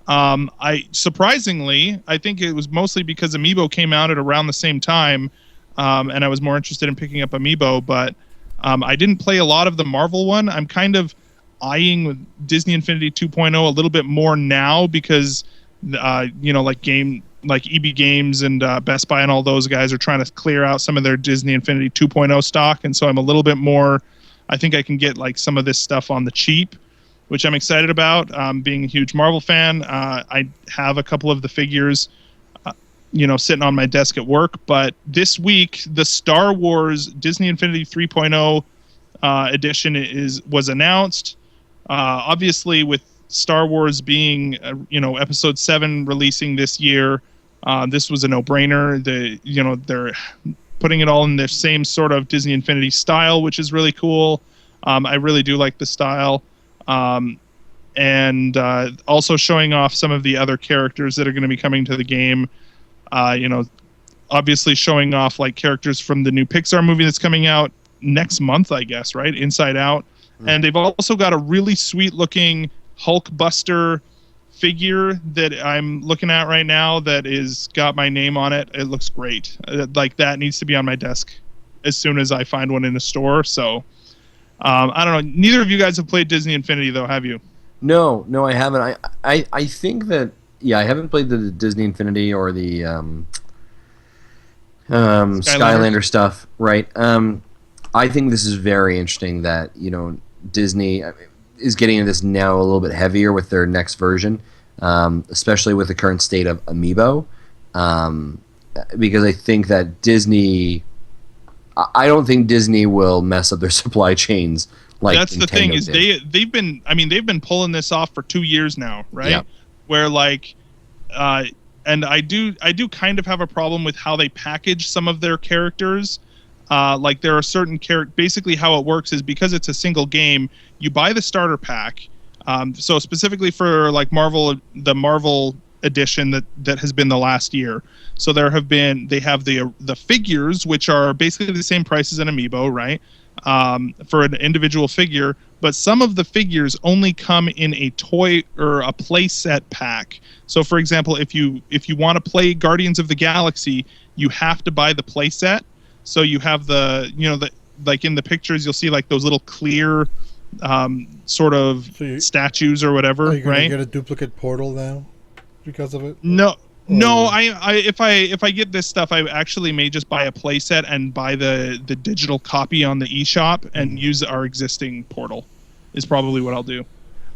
I think it was mostly because Amiibo came out at around the same time, and I was more interested in picking up Amiibo. But I didn't play a lot of the Marvel one. I'm kind of eyeing Disney Infinity 2.0 a little bit more now because, like EB Games and Best Buy and all those guys are trying to clear out some of their Disney Infinity 2.0 stock, and so I'm a little bit more. I think I can get like some of this stuff on the cheap, which I'm excited about. Being a huge Marvel fan, I have a couple of the figures, sitting on my desk at work. But this week, the Star Wars Disney Infinity 3.0 edition was announced. Obviously, with Star Wars being, Episode 7 releasing this year, this was a no-brainer. They're putting it all in the same sort of Disney Infinity style, which is really cool. I really do like the style. And also showing off some of the other characters that are going to be coming to the game. Obviously showing off like characters from the new Pixar movie that's coming out next month, I guess, right? Inside Out. And they've also got a really sweet looking Hulkbuster figure that I'm looking at right now that is got my name on it. It looks great. Like that needs to be on my desk as soon as I find one in a store. So I don't know. Neither of you guys have played Disney Infinity though, have you? No, I haven't. I think that I haven't played the Disney Infinity or the Skylander stuff. Right. I think this is very interesting that Disney is getting into this now a little bit heavier with their next version, especially with the current state of Amiibo, because I think that Disney. I don't think Disney will mess up their supply chains like that's Nintendo the thing is did. they've been pulling this off for 2 years now, right? Yeah. Where like and I do kind of have a problem with how they package some of their characters. Like there are certain basically how it works is because it's a single game, you buy the starter pack. So specifically for like the Marvel edition that has been the last year. So they have the figures, which are basically the same price as an Amiibo, right? For an individual figure, but some of the figures only come in a toy or a play set pack. So for example, if you want to play Guardians of the Galaxy, you have to buy the play set. So you have like in the pictures, you'll see like those little clear sort of statues or whatever, Are you gonna right? get a duplicate portal now because of it? No, if I get this stuff, I actually may just buy a playset and buy the digital copy on the eShop and use our existing portal. Is probably what I'll do.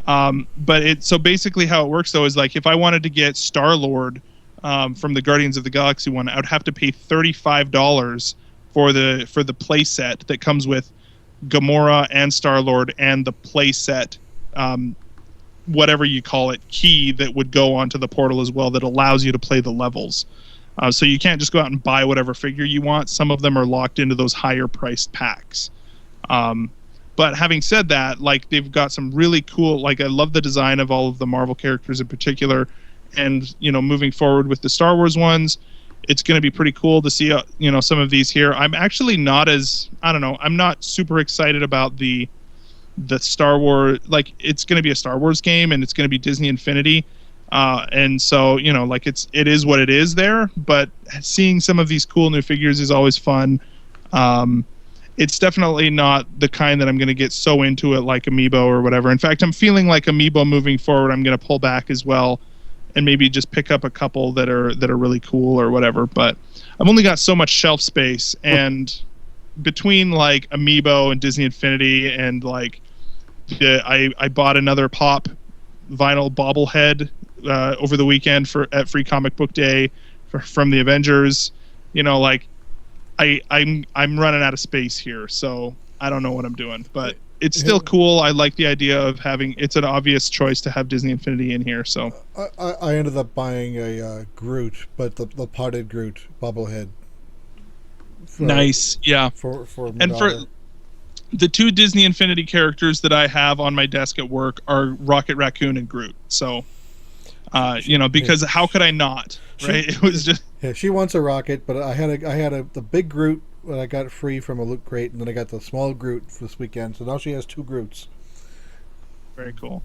But so basically how it works though is like if I wanted to get Star-Lord from the Guardians of the Galaxy one, I would have to pay $35 for the playset that comes with Gamora and Star-Lord and the playset whatever you call it, key that would go onto the portal as well that allows you to play the levels. So you can't just go out and buy whatever figure you want. Some of them are locked into those higher priced packs. But having said that, like they've got some really cool, like I love the design of all of the Marvel characters in particular. And, moving forward with the Star Wars ones, it's going to be pretty cool to see, some of these here. I'm actually not I'm not super excited about the Star Wars, like it's going to be a Star Wars game and it's going to be Disney Infinity. And so, like it is what it is there, but seeing some of these cool new figures is always fun. It's definitely not the kind that I'm going to get so into it like Amiibo or whatever. In fact, I'm feeling like Amiibo moving forward, I'm going to pull back as well and maybe just pick up a couple that are really cool or whatever. But I've only got so much shelf space, and between like Amiibo and Disney Infinity and like I bought another Pop vinyl bobblehead over the weekend at Free Comic Book Day from the Avengers. Like I'm running out of space here, so I don't know what I'm doing, but it's still cool. I like the idea of it's an obvious choice to have Disney Infinity in here. So I ended up buying a Groot, but the potted Groot bobblehead. Nice, yeah. For my And for daughter. the 2 Disney Infinity characters that I have on my desk at work are Rocket Raccoon and Groot. So, because how could I not? Right? It was just Yeah, she wants a rocket, but I had the big Groot that I got free from a Loot Crate, and then I got the small Groot for this weekend. So now she has 2 Groots. very cool.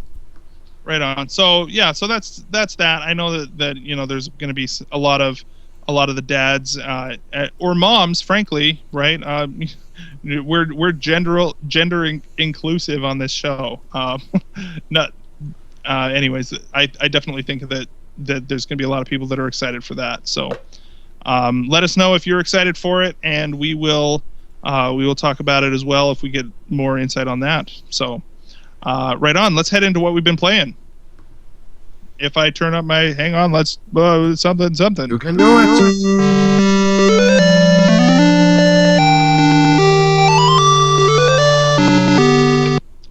Right on. So yeah, so that's that. I know that there's going to be a lot of the dads or moms, frankly, right? We're gender inclusive on this show. Not. Anyways, I definitely think that there's going to be a lot of people that are excited for that. So let us know if you're excited for it, and we will talk about it as well if we get more insight on that. So right on. Let's head into what we've been playing. If I turn up my, hang on, let's something. You can do it.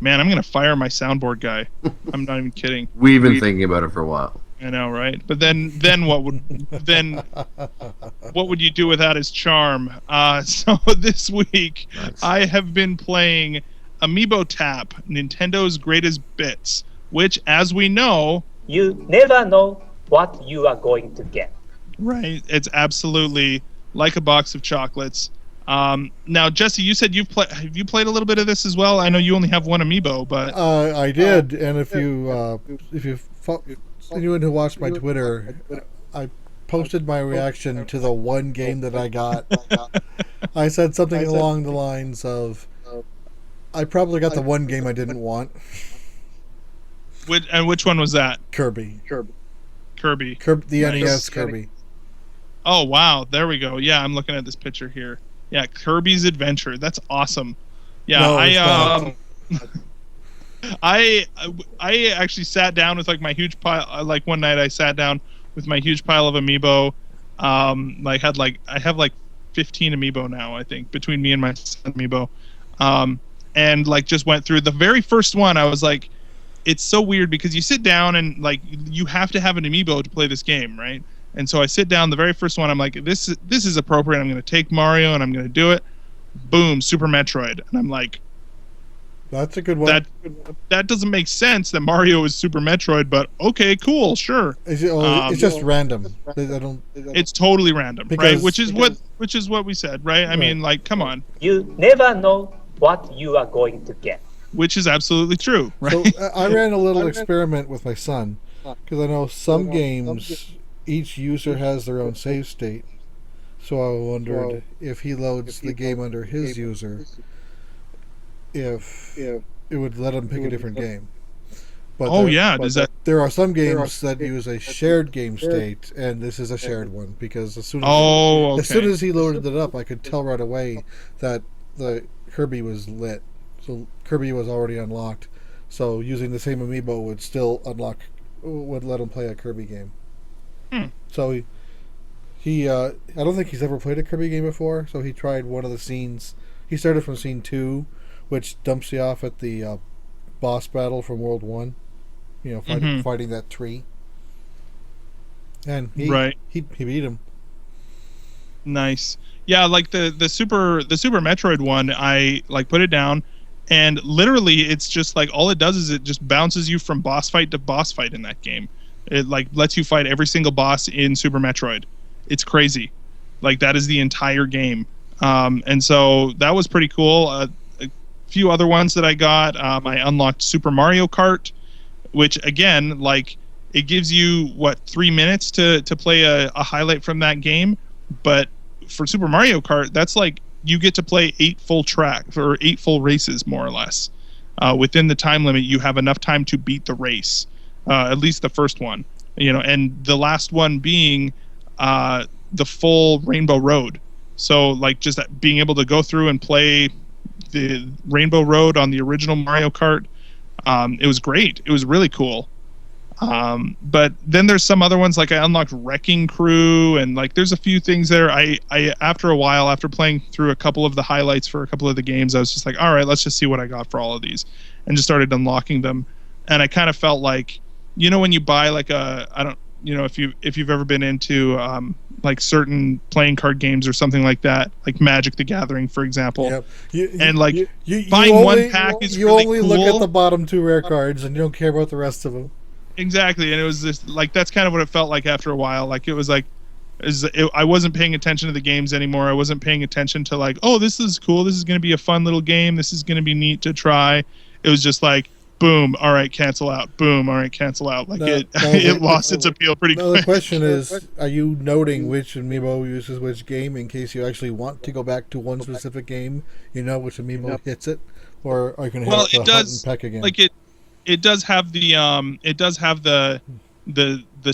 Man, I'm gonna fire my soundboard guy. I'm not even kidding. We've been thinking about it for a while. I know, right? But then what would you do without his charm? So this week, Nice. I have been playing Amiibo Tap, Nintendo's Greatest Bits, which, as we know, You never know what you are going to get. right, it's absolutely like a box of chocolates. Now, Jesse, you said have you played a little bit of this as well? I know you only have one Amiibo, but I did, and if you anyone who watched my Twitter, I posted my reaction to the one game that I got. I said something along the lines of, "I probably got the one game I didn't want." which one was that? Kirby, the Nice. NES Kirby. Oh wow, there we go. Yeah, I'm looking at this picture here. Yeah, Kirby's Adventure. That's awesome. Yeah, No, it's not. I actually sat down with like my huge pile. Like one night, I sat down with my huge pile of Amiibo. I have like 15 Amiibo now. I think between me and my son Amiibo, and like just went through the very first one. I was like, it's so weird because you sit down and like you have to have an Amiibo to play this game, right? And so I sit down, the very first one, I'm like, this is appropriate. I'm going to take Mario and I'm going to do it. Boom, Super Metroid. And I'm like, That's a good one. that doesn't make sense that Mario is Super Metroid, but okay, cool, sure. It's just random. It's totally random, right? Because- Which is what we said, right? I mean, like, come on. You never know what you are going to get. Which is absolutely true, right? So I ran a little experiment with my son because I know some games each user has their own save state. So I wondered if he loads the game under his user, if it would let him pick a different game. But there are some games that use a shared game state, and this is a shared one because as soon as he loaded it up, I could tell right away that the Kirby was lit. So Kirby was already unlocked. So using the same Amiibo would let him play a Kirby game. So he I don't think he's ever played a Kirby game before. So he tried one of the scenes. He started from scene 2, which dumps you off at the boss battle from World 1. Fighting that tree. And he beat him. Nice. Yeah, like the Super Metroid one, I like put it down, and literally it's just like all it does is it just bounces you from boss fight to boss fight in that game. It like lets you fight every single boss in Super Metroid. It's crazy. Like that is the entire game. And so that was pretty cool. A few other ones that I got. I unlocked Super Mario Kart, which again, like it gives you 3 minutes to play a highlight from that game, but for Super Mario Kart, that's like you get to play 8 full tracks or 8 full races, more or less. Within the time limit, you have enough time to beat the race, at least the first one. And the last one being the full Rainbow Road. So, like, just being able to go through and play the Rainbow Road on the original Mario Kart, it was great. It was really cool. But then there's some other ones, like I unlocked Wrecking Crew, and like there's a few things there. I after a while, after playing through a couple of the highlights for a couple of the games, I was just like, all right, let's just see what I got for all of these, and just started unlocking them. And I kind of felt like, when you buy like if you've ever been into like certain playing card games or something like that, like Magic the Gathering, for example. Yep. And like buying one pack is you really only cool. look at the bottom 2 rare cards and you don't care about the rest of them. Exactly, and it was just like that's kind of what it felt like after a while. Like it was like, I wasn't paying attention to the games anymore. I wasn't paying attention to like, oh, this is cool. This is going to be a fun little game. This is going to be neat to try. It was just like, boom, all right, cancel out. Boom, all right, cancel out. Like it lost its appeal pretty quick. The question is, are you noting which amiibo uses which game in case you actually want to go back to one specific game? You know which amiibo hits it, or are you going to hit the hunt and peck again? Like it does have the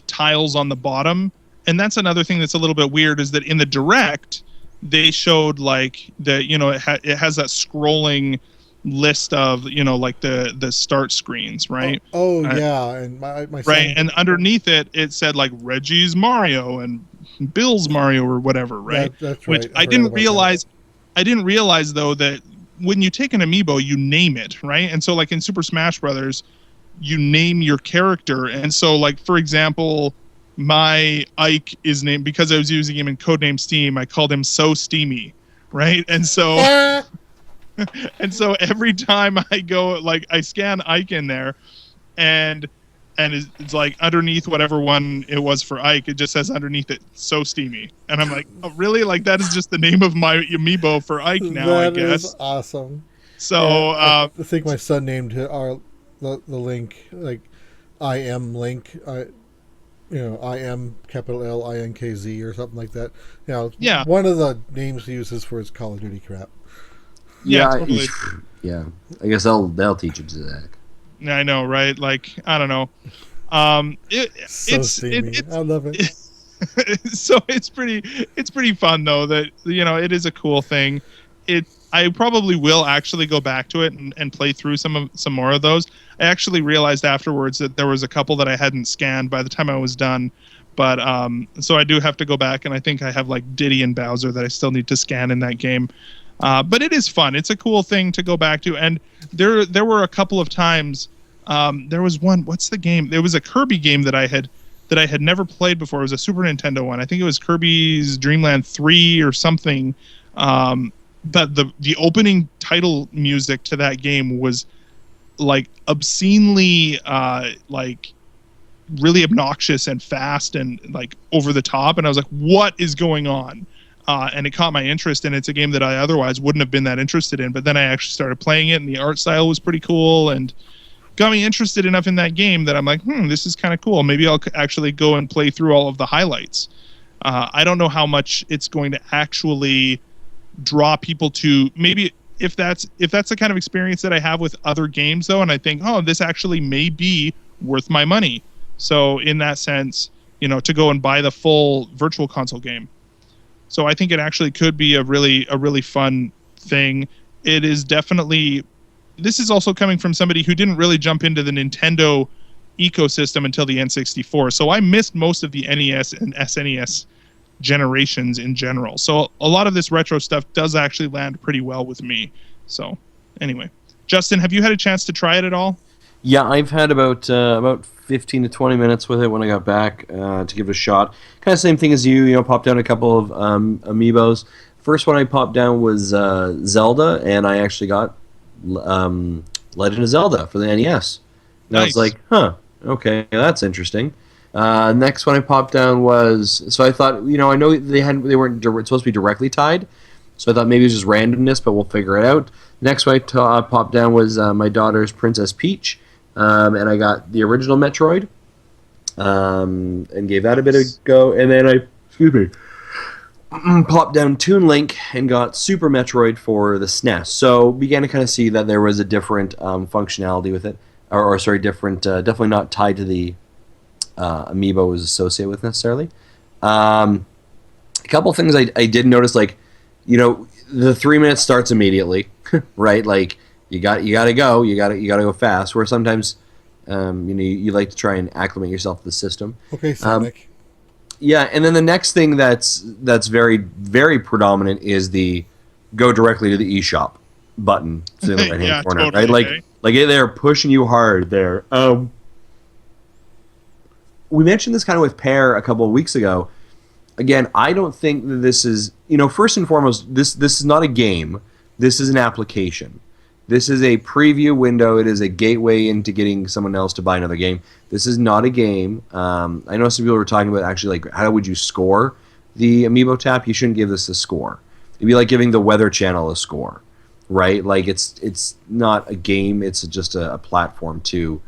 tiles on the bottom, and that's another thing that's a little bit weird is that in the direct they showed like it has that scrolling list of like the start screens, right? Yeah, and my son, right, and underneath it said like Reggie's Mario and Bill's Mario or whatever, right? That's right. Which I didn't realize. I didn't realize though that when you take an amiibo, you name it, right? And so like in Super Smash Brothers, you name your character, and so like for example, my Ike is named because I was using him in codename Steam. I called him So Steamy, right? And so. And so every time I go, like I scan Ike in there, and it's like underneath whatever one it was for Ike, it just says underneath it So Steamy, and I'm like, oh really? Like that is just the name of my amiibo for Ike now, I guess. That is awesome. So I think my son named the link like I am Link. I am capital L INKZ or something like that. Yeah. One of the names he uses for his Call of Duty crap. Yeah, totally. Yeah. I guess they'll teach him Zach. I know, right? Like I don't know. It's I love it. So it's pretty fun though that it is a cool thing. I probably will actually go back to it and play through some more of those. I actually realized afterwards that there was a couple that I hadn't scanned by the time I was done. But so I do have to go back, and I think I have like Diddy and Bowser that I still need to scan in that game. But it is fun. It's a cool thing to go back to. And there were a couple of times. There was one. What's the game? There was a Kirby game that I had never played before. It was a Super Nintendo one. I think it was Kirby's Dream Land 3 or something. But the opening title music to that game was like obscenely like really obnoxious and fast and like over the top. And I was like, what is going on? And it caught my interest, and it's a game that I otherwise wouldn't have been that interested in. But then I actually started playing it, and the art style was pretty cool, and got me interested enough in that game that I'm like, this is kind of cool. Maybe I'll actually go and play through all of the highlights. I don't know how much it's going to actually draw people to. Maybe if that's the kind of experience that I have with other games, though, and I think, this actually may be worth my money. So in that sense, to go and buy the full Virtual Console game. So I think it actually could be a really fun thing. It is definitely. This is also coming from somebody who didn't really jump into the Nintendo ecosystem until the N64. So I missed most of the NES and SNES generations in general. So a lot of this retro stuff does actually land pretty well with me. So anyway, Justin, have you had a chance to try it at all? Yeah, I've had about 15 to 20 minutes with it when I got back to give it a shot. Kind of same thing as you, popped down a couple of amiibos. First one I popped down was Zelda, and I actually got Legend of Zelda for the NES. And I was like, okay, that's interesting. Next one I popped down was, so I thought, I know they weren't supposed to be directly tied, so I thought maybe it was just randomness, but we'll figure it out. Next one I popped down was my daughter's Princess Peach, and I got the original Metroid, and gave that a bit of a go, and then I popped down Toon Link and got Super Metroid for the SNES. So began to kind of see that there was a different functionality with it, or sorry, different, definitely not tied to the amiibo was associated with necessarily. A couple things I did notice, like, the 3 minutes starts immediately, right? Like you got to go fast. Where sometimes, you like to try and acclimate yourself to the system. Okay, Sonic. Yeah, and then the next thing that's very, very predominant is the go directly to the eShop button in the right-hand corner, totally, right? Like they're pushing you hard there. We mentioned this kind of with Pear a couple of weeks ago. again, I don't think that this is, first and foremost, this is not a game. This is an application. This is a preview window. It is a gateway into getting someone else to buy another game. This is not a game. I know some people were talking about actually like how would you score the Amiibo Tap? You shouldn't give this a score. It'd be like giving the Weather Channel a score, right? Like it's not a game. It's just a platform to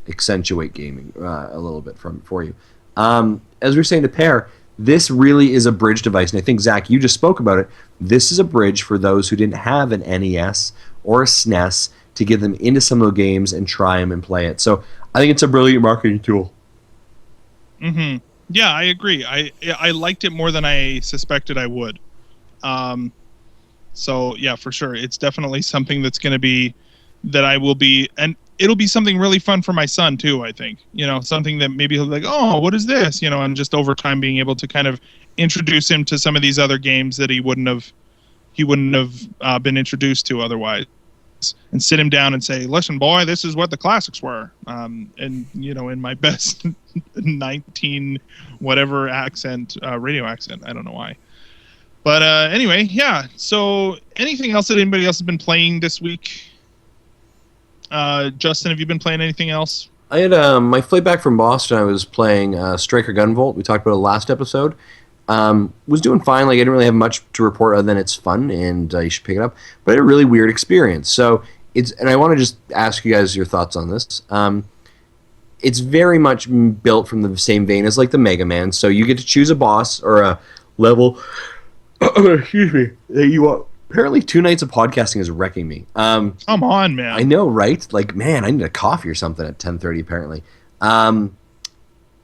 accentuate gaming a little bit for you. As we were saying to Pear, this really is a bridge device, and I think, Zach, you just spoke about it. This is a bridge for those who didn't have an NES or a SNES to get them into some of the games and try them and play it. So I think it's a brilliant marketing tool. Mm-hmm. Yeah, I agree. I liked it more than I suspected I would. So yeah, for sure, it's definitely something that's going to be that I will be, and it'll be something really fun for my son too. I think something that maybe he'll be like, oh, what is this? And just over time being able to kind of introduce him to some of these other games that he wouldn't have been introduced to otherwise, and sit him down and say, listen, boy, this is what the classics were. And in my best 19 whatever accent, radio accent, I don't know why. But anyway, yeah. So anything else that anybody else has been playing this week? Justin, have you been playing anything else? I had my flight back from Boston. I was playing Striker Gunvolt. We talked about it last episode. Was doing fine. Like I didn't really have much to report other than it's fun and you should pick it up. But I had a really weird experience. So and I want to just ask you guys your thoughts on this. It's very much built from the same vein as like the Mega Man. So you get to choose a boss or a level. Excuse me. Apparently 2 nights of podcasting is wrecking me. Come on, man. I know, right? Like, man, I need a coffee or something at 10:30 apparently.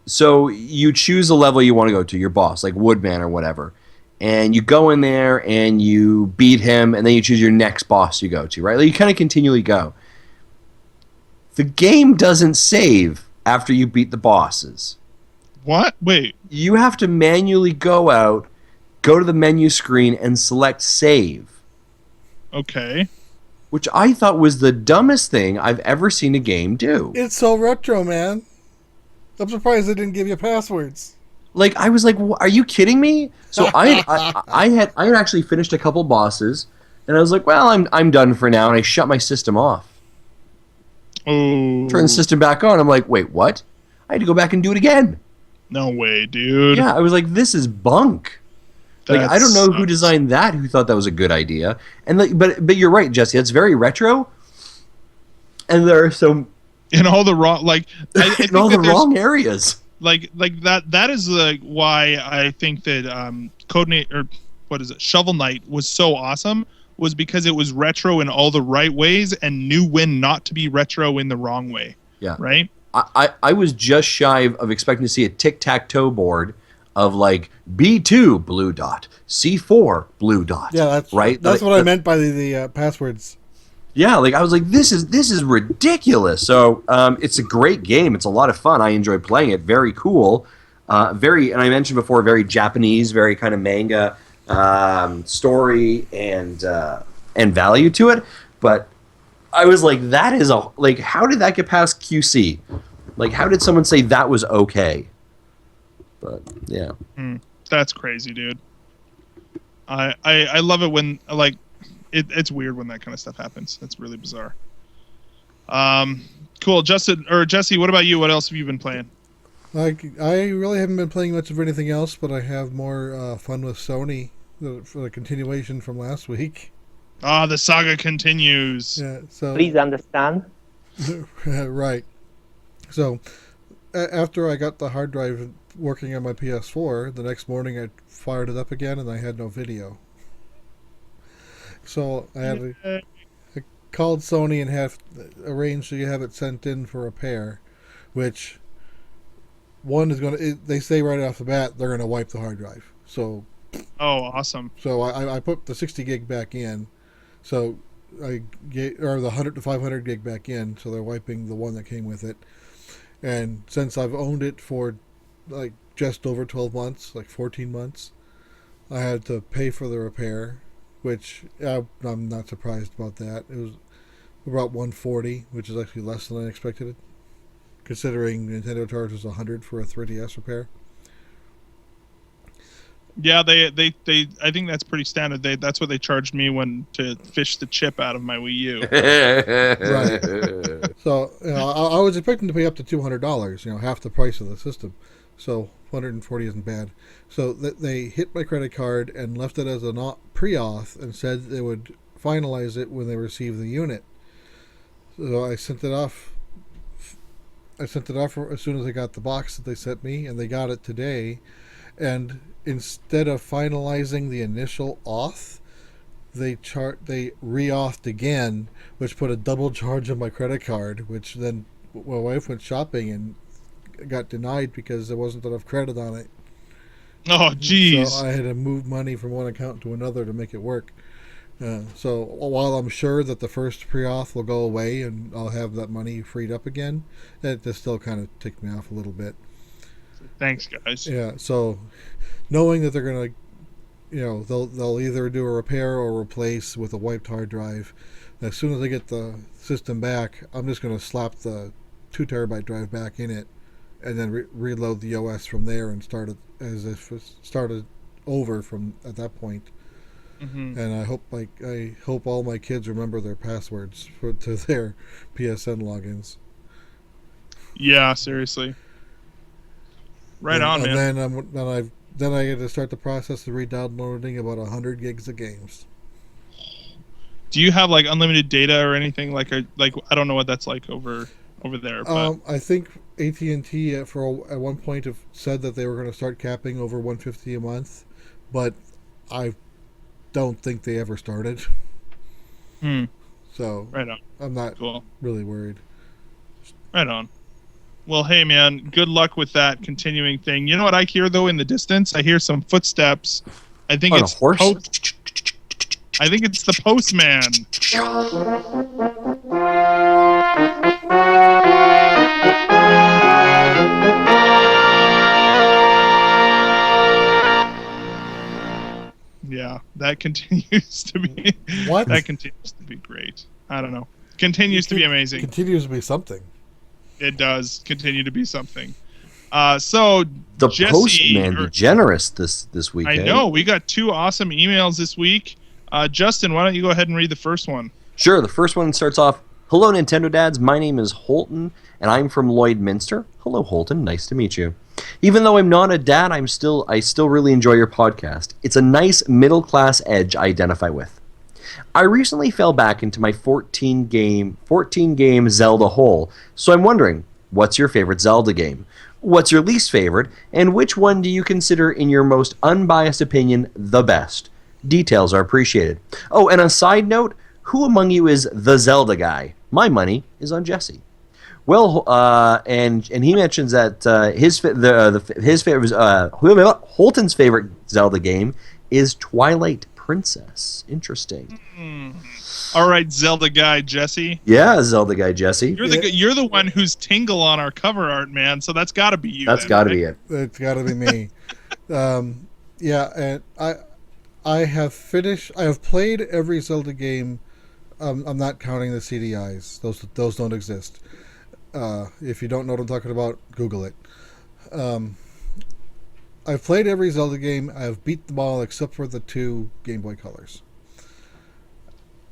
So you choose a level you want to go to, your boss, like Woodman or whatever. And you go in there and you beat him, and then you choose your next boss you go to, right? Like you kind of continually go. The game doesn't save after you beat the bosses. What? Wait. You have to manually go out, go to the menu screen, and select save. Okay. Which I thought was the dumbest thing I've ever seen a game do. It's so retro, man. I'm surprised they didn't give you passwords. Like I was like, "Are you kidding me?" So I had actually finished a couple bosses, and I was like, "Well, I'm done for now," and I shut my system off. Oh. Turn the system back on. I'm like, "Wait, what?" I had to go back and do it again. No way, dude. Yeah, I was like, "This is bunk." Like I don't know who designed that, who thought that was a good idea. And like, but you're right, Jesse. It's very retro, and there are some in all the wrong I think in all the wrong areas. Like that is like why I think that Codename, or what is it, Shovel Knight was so awesome, was because it was retro in all the right ways and knew when not to be retro in the wrong way. Yeah. Right? I was just shy of expecting to see a tic-tac-toe board of like B2 blue dot, C4 blue dot. Yeah, that's right. That's what I meant by the passwords. Yeah, like I was like, this is ridiculous. So it's a great game. It's a lot of fun. I enjoy playing it. Very cool. And I mentioned before, very Japanese, very kind of manga story and value to it. But I was like, how did that get past QC? Like, how did someone say that was okay? But yeah, that's crazy, dude. I love it when like it's weird when that kind of stuff happens. It's really bizarre. Cool, Justin or Jesse. What about you? What else have you been playing? Like I really haven't been playing much of anything else, but I have more fun with Sony for the continuation from last week. The saga continues. Yeah. So Please understand. Right. So after I got the hard drive working on my PS4, the next morning I fired it up again and I had no video. So I called Sony and have arranged to have it sent in for repair, which one is going to, they say right off the bat they're going to wipe the hard drive. So awesome. So I put the 60 gig back in. So the 100 to 500 gig back in, so they're wiping the one that came with it. And since I've owned it for like just over 12 months, like 14 months, I had to pay for the repair, which I'm not surprised about that. It was about $140, which is actually less than I expected, considering Nintendo charges $100 for a 3DS repair. Yeah, they. I think that's pretty standard. That's what they charged me to fish the chip out of my Wii U. Right. So I was expecting to pay up to $200. Half the price of the system. So 140 isn't bad. So they hit my credit card and left it as a pre-auth and said they would finalize it when they receive the unit. So I sent it off. As soon as I got the box that they sent me, and they got it today. And instead of finalizing the initial auth, they re-authed again, which put a double charge on my credit card, which then my wife went shopping and got denied because there wasn't enough credit on it. Oh, jeez. So I had to move money from one account to another to make it work. So while I'm sure that the first pre-auth will go away and I'll have that money freed up again, it just still kind of ticked me off a little bit. Thanks, guys. Yeah, so knowing that they're going to, they'll either do a repair or replace with a wiped hard drive. As soon as I get the system back, I'm just going to slap the 2 terabyte drive back in it and then reload the OS from there and start it as if it started over from at that point. Mm-hmm. And I hope all my kids remember their passwords to their PSN logins. Yeah, seriously. Right on, man. And then I get to start the process of re-downloading about 100 gigs of games. Do you have like unlimited data or anything like I don't know what that's like over there. But I think AT&T at one point have said that they were going to start capping over $150 a month, but I don't think they ever started. So right on. I'm not really worried. Right on. Well, hey, man, good luck with that continuing thing. You know what I hear, though, in the distance? I hear some footsteps. I think it's a horse? I think it's the postman. Yeah, that continues to be... What? That continues to be great. I don't know. Continues to be amazing. Continues to be something. It does continue to be something. So the Jesse, postman be generous this week. I know we got 2 awesome emails this week. Justin, why don't you go ahead and read the first one? Sure. The first one starts off, "Hello, Nintendo Dads. My name is Holton, and I'm from Lloydminster." Hello, Holton. Nice to meet you. "Even though I'm not a dad, I still really enjoy your podcast. It's a nice middle class edge I identify with. I recently fell back into my 14 game Zelda hole, so I'm wondering, what's your favorite Zelda game? What's your least favorite? And which one do you consider, in your most unbiased opinion, the best? Details are appreciated. Oh, and a side note, who among you is the Zelda guy? My money is on Jesse." Well, and he mentions that Holton's favorite Zelda game is Twilight Princess. Interesting. All right, Zelda guy Jesse. Yeah, Zelda guy Jesse. You're the one who's Tingle on our cover art, man. So that's got to be you. That's got to be it. It's got to be me. Yeah, and I have played every Zelda game. I'm not counting the CDIs. Those don't exist. If you don't know what I'm talking about, Google it. I've played every Zelda game. I've beat them all except for the 2 Game Boy Colors.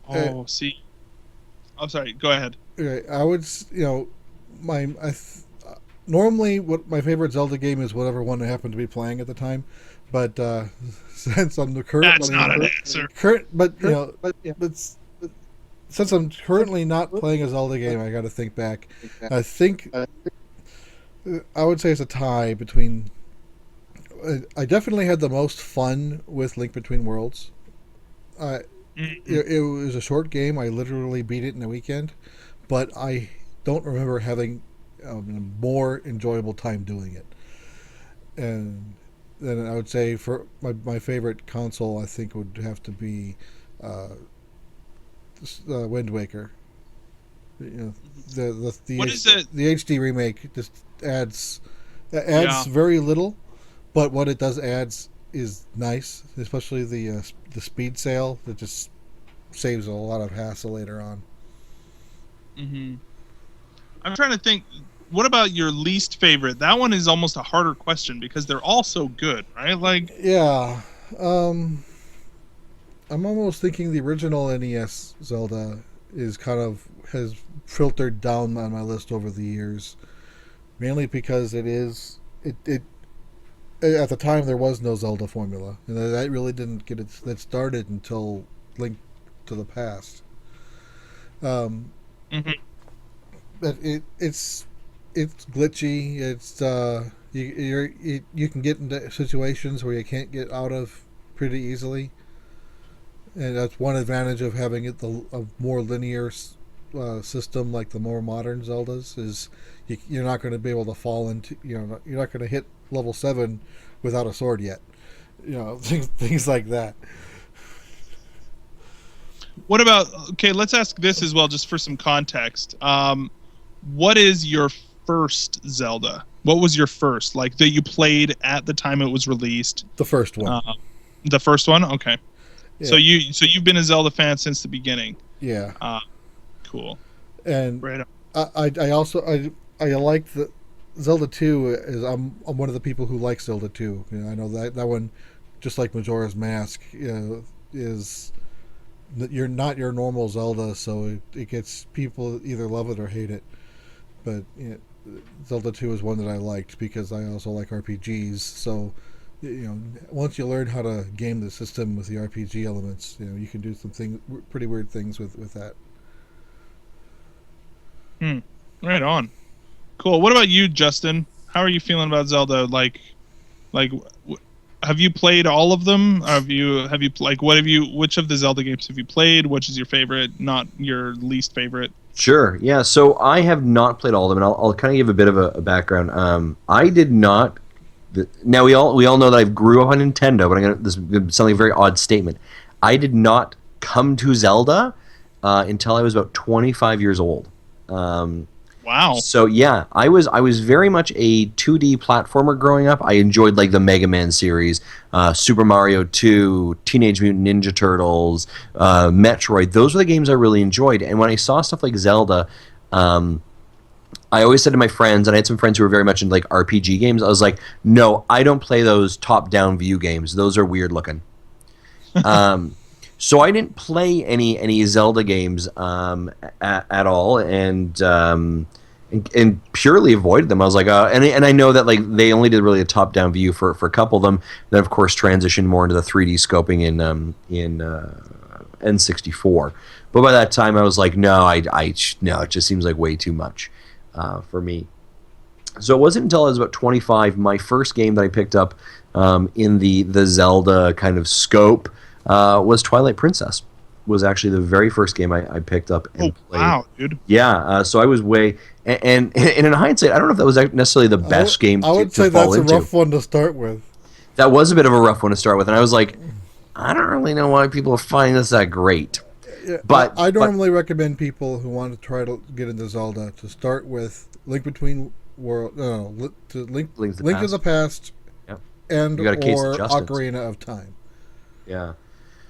Oh, see. I'm sorry. Go ahead. I would, normally what my favorite Zelda game is whatever one I happen to be playing at the time, but since I'm the current, that's not an answer. Since I'm currently not playing a Zelda game, I got to think back. I think I would say it's a tie between. I definitely had the most fun with Link Between Worlds. It was a short game. I literally beat it in a weekend, but I don't remember having a more enjoyable time doing it. And then I would say for my favorite console, I think would have to be Wind Waker. What is it? The HD remake just adds very little, but what it does adds is nice, especially the speed sail that just saves a lot of hassle later on. Mm-hmm. I'm trying to think. what about your least favorite? That one is almost a harder question because they're all so good, right? Like, Yeah. I'm almost thinking the original NES Zelda has filtered down on my list over the years, mainly because it at the time there was no Zelda formula, and that really didn't get that started until Link to the Past. Um, mhm. but it's glitchy. It's you can get into situations where you can't get out of pretty easily, and that's one advantage of having a more linear system like the more modern Zeldas is you're not going to be able to fall into you're not going to hit level 7 without a sword yet, things like that. What about, okay, let's ask this as well, just for some context. What is your first Zelda? What was your first, like, that you played at the time it was released? The first one. The first one? Okay. Yeah. So you've been a Zelda fan since the beginning. Yeah. Cool. And Right on. I also like the Zelda 2 is I'm one of the people who like Zelda 2. I know that one, just like Majora's Mask, is you're not your normal Zelda, so it gets people either love it or hate it. But Zelda 2 is one that I liked because I also like RPGs. So once you learn how to game the system with the RPG elements, you can do some pretty weird things with that. Right on. Cool. What about you, Justin? How are you feeling about Zelda? Like, have you played all of them? Which of the Zelda games have you played? Which is your favorite? Not your least favorite? Sure. Yeah. So I have not played all of them, and I'll kind of give a bit of a background. I did not. Now we all know that I grew up on Nintendo, but this is something very odd statement. I did not come to Zelda until I was about 25 years old. Wow. So yeah, I was very much a 2D platformer growing up. I enjoyed like the Mega Man series, Super Mario 2, Teenage Mutant Ninja Turtles, Metroid. Those were the games I really enjoyed. And when I saw stuff like Zelda, I always said to my friends, and I had some friends who were very much into like RPG games, I was like, no, I don't play those top-down view games. Those are weird looking. So I didn't play any Zelda games at all, and purely avoided them. I was like, and I know that like they only did really a top-down view for a couple of them. Then of course transitioned more into the 3D scoping in N64. But by that time I was like, no, no, it just seems like way too much for me. So it wasn't until I was about 25, my first game that I picked up in the Zelda kind of scope was Twilight Princess. Was actually the very first game I picked up and played. Wow, dude. Yeah, so I was way and in hindsight, I don't know if that was necessarily the best game. I would say that's a rough one to start with. That was a bit of a rough one to start with, and I was like, I don't really know why people find this that great. Yeah, but I normally recommend people who want to try to get into Zelda to start with Link Between Worlds, Link to the Past, yep. and or Ocarina of Time. Yeah.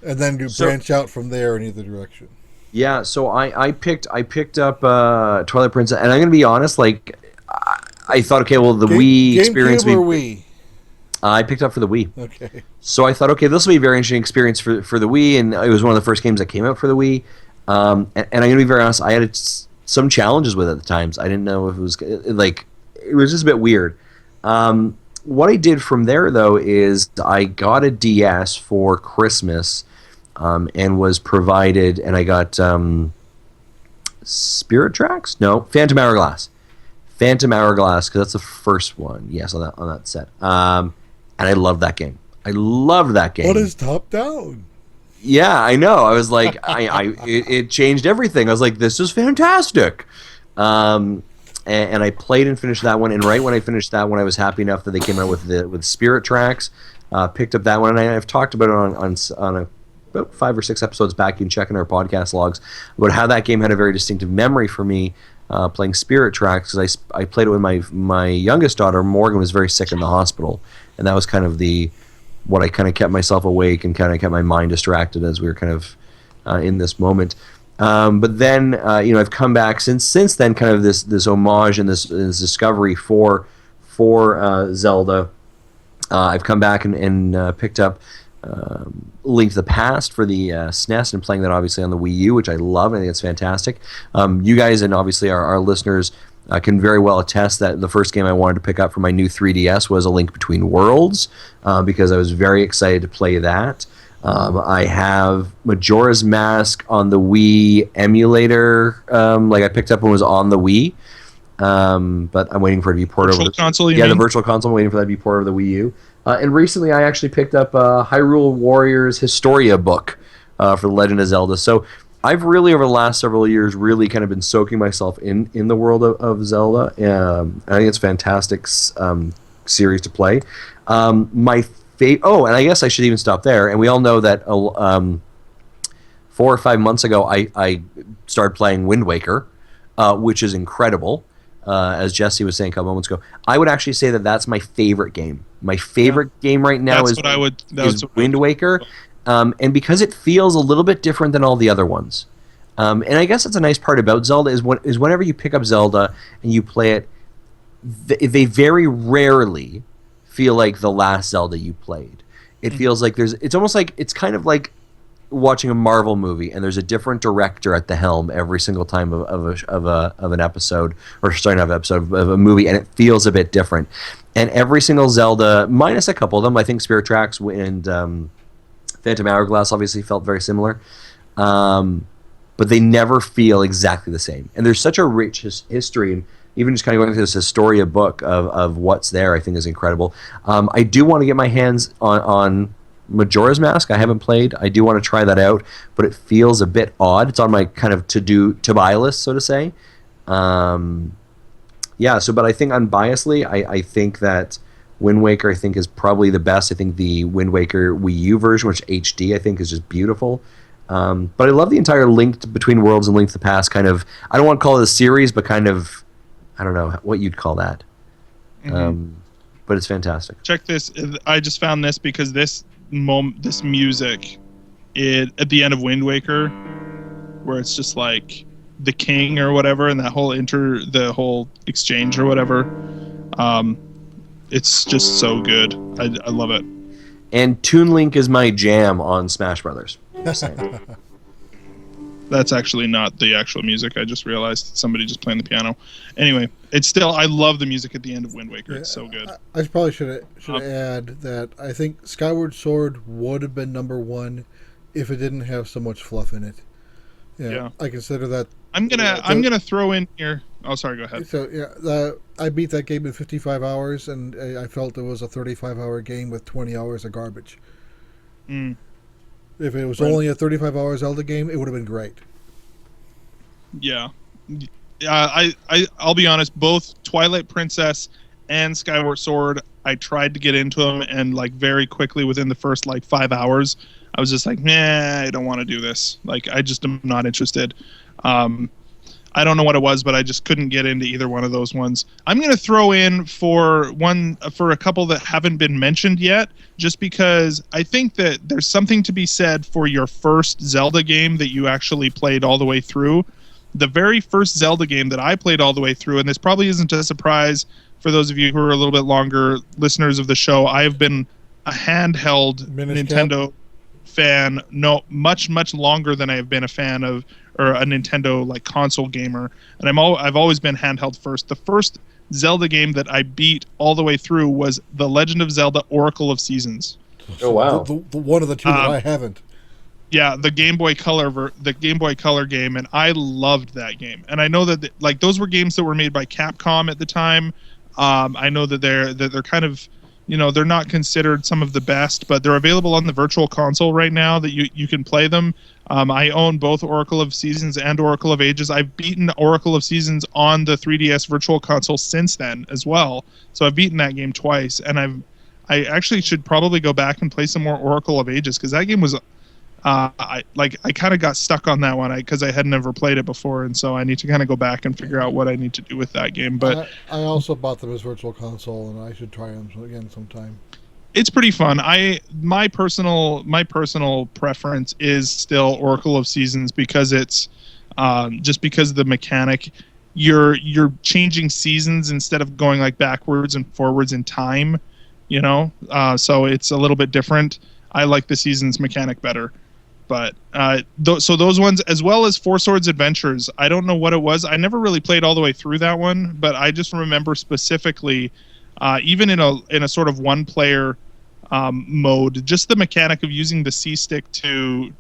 And then you branch out from there in either direction. Yeah, so I picked up Twilight Princess, and I'm gonna be honest, like I thought, okay, well the Wii experience. GameCube or Wii? I picked up for the Wii. Okay. So I thought, okay, this will be a very interesting experience for the Wii, and it was one of the first games that came out for the Wii. And I'm gonna be very honest, I had some challenges with it at the times. I didn't know if it was like it was just a bit weird. What I did from there though is I got a DS for Christmas. And was provided, and I got Spirit Tracks? No, Phantom Hourglass. Phantom Hourglass, because that's the first one. Yes, on that set. And I loved that game. I loved that game. What is top down? Yeah, I know. I was like, it changed everything. I was like, this is fantastic. And I played and finished that one. And right when I finished that one, I was happy enough that they came out with Spirit Tracks. Picked up that one, and I've talked about it on about 5 or 6 episodes back. You can check in our podcast logs about how that game had a very distinctive memory for me playing Spirit Tracks, because I played it with my youngest daughter. Morgan was very sick in the hospital, and that was kind of what I kind of kept myself awake and kind of kept my mind distracted as we were kind of in this moment. But then, I've come back since then, kind of this homage and this discovery for Zelda. I've come back and picked up Link to the Past for the SNES, and playing that obviously on the Wii U, which I love. I think it's fantastic. You guys and obviously our listeners can very well attest that the first game I wanted to pick up for my new 3DS was A Link Between Worlds, because I was very excited to play that. I have Majora's Mask on the Wii emulator. I picked up when it was on the Wii, but I'm waiting for it to be ported over. Console, the Virtual Console. I'm waiting for that to be ported over the Wii U. And recently, I actually picked up Hyrule Warriors Historia book for The Legend of Zelda. So I've really, over the last several years, really kind of been soaking myself in the world of Zelda. I think it's a fantastic series to play. And I guess I should even stop there. And we all know that 4 or 5 months ago, I started playing Wind Waker, which is incredible. As Jesse was saying a couple moments ago, I would actually say that that's my favorite game. My favorite game right now is Wind Waker. And because it feels a little bit different than all the other ones. And I guess that's a nice part about Zelda is whenever you pick up Zelda and you play it, they very rarely feel like the last Zelda you played. It feels like it's almost like it's kind of like watching a Marvel movie and there's a different director at the helm every single time of an episode, or starting to have an episode of a movie, and it feels a bit different. And every single Zelda, minus a couple of them, I think Spirit Tracks and Phantom Hourglass obviously felt very similar, but they never feel exactly the same. And there's such a rich history, and even just kind of going through this Historia book of what's there, I think is incredible. I do want to get my hands on Majora's Mask. I haven't played. I do want to try that out, but it feels a bit odd. It's on my kind of to buy list, so to say. But I think unbiasedly, I think that Wind Waker, I think, is probably the best. I think the Wind Waker Wii U version, which HD, I think, is just beautiful. But I love the entire Link Between Worlds and Link to the Past kind of, I don't want to call it a series, but kind of, I don't know what you'd call that. Mm-hmm. But it's fantastic. Check this. I just found this because this music at the end of Wind Waker, where it's just like the king or whatever, and that whole the whole exchange or whatever. It's just so good. I love it. And Toon Link is my jam on Smash Brothers. That's actually not the actual music. I just realized somebody just playing the piano. Anyway, it's still, I love the music at the end of Wind Waker. It's so good. I probably should add that I think Skyward Sword would have been number one if it didn't have so much fluff in it. Yeah. I consider that. I'm gonna throw in here. Oh, sorry. Go ahead. So I beat that game in 55 hours, and I felt it was a 35-hour game with 20 hours of garbage. Mm. If it was only a 35-hour Zelda game, it would have been great. Yeah. I'll be honest, both Twilight Princess and Skyward Sword, I tried to get into them, and like very quickly within the first like 5 hours, I was just like, nah, I don't want to do this. Like, I just am not interested. I don't know what it was, but I just couldn't get into either one of those ones. I'm going to throw in for a couple that haven't been mentioned yet, just because I think that there's something to be said for your first Zelda game that you actually played all the way through. The very first Zelda game that I played all the way through, and this probably isn't a surprise for those of you who are a little bit longer listeners of the show, I've been a handheld Nintendo fan much longer than I have been a fan of, or a Nintendo like console gamer, and I've always been handheld first. The first Zelda game that I beat all the way through was The Legend of Zelda: Oracle of Seasons. Oh wow! The one of the two that I haven't. Yeah, the Game Boy Color game, and I loved that game. And I know that like those were games that were made by Capcom at the time. I know that they're kind of, they're not considered some of the best, but they're available on the Virtual Console right now that you can play them. I own both Oracle of Seasons and Oracle of Ages. I've beaten Oracle of Seasons on the 3DS Virtual Console since then as well. So I've beaten that game twice, and I actually should probably go back and play some more Oracle of Ages, because that game was I kind of got stuck on that one because I had never played it before, and so I need to kind of go back and figure out what I need to do with that game. But I also bought them as Virtual Console, and I should try them again sometime. It's pretty fun. My personal preference is still Oracle of Seasons because it's just because of the mechanic. You're changing seasons instead of going like backwards and forwards in time, so it's a little bit different. I like the seasons mechanic better. But so those ones, as well as Four Swords Adventures, I don't know what it was. I never really played all the way through that one, but I just remember specifically, even in a sort of one-player mode, just the mechanic of using the C stick to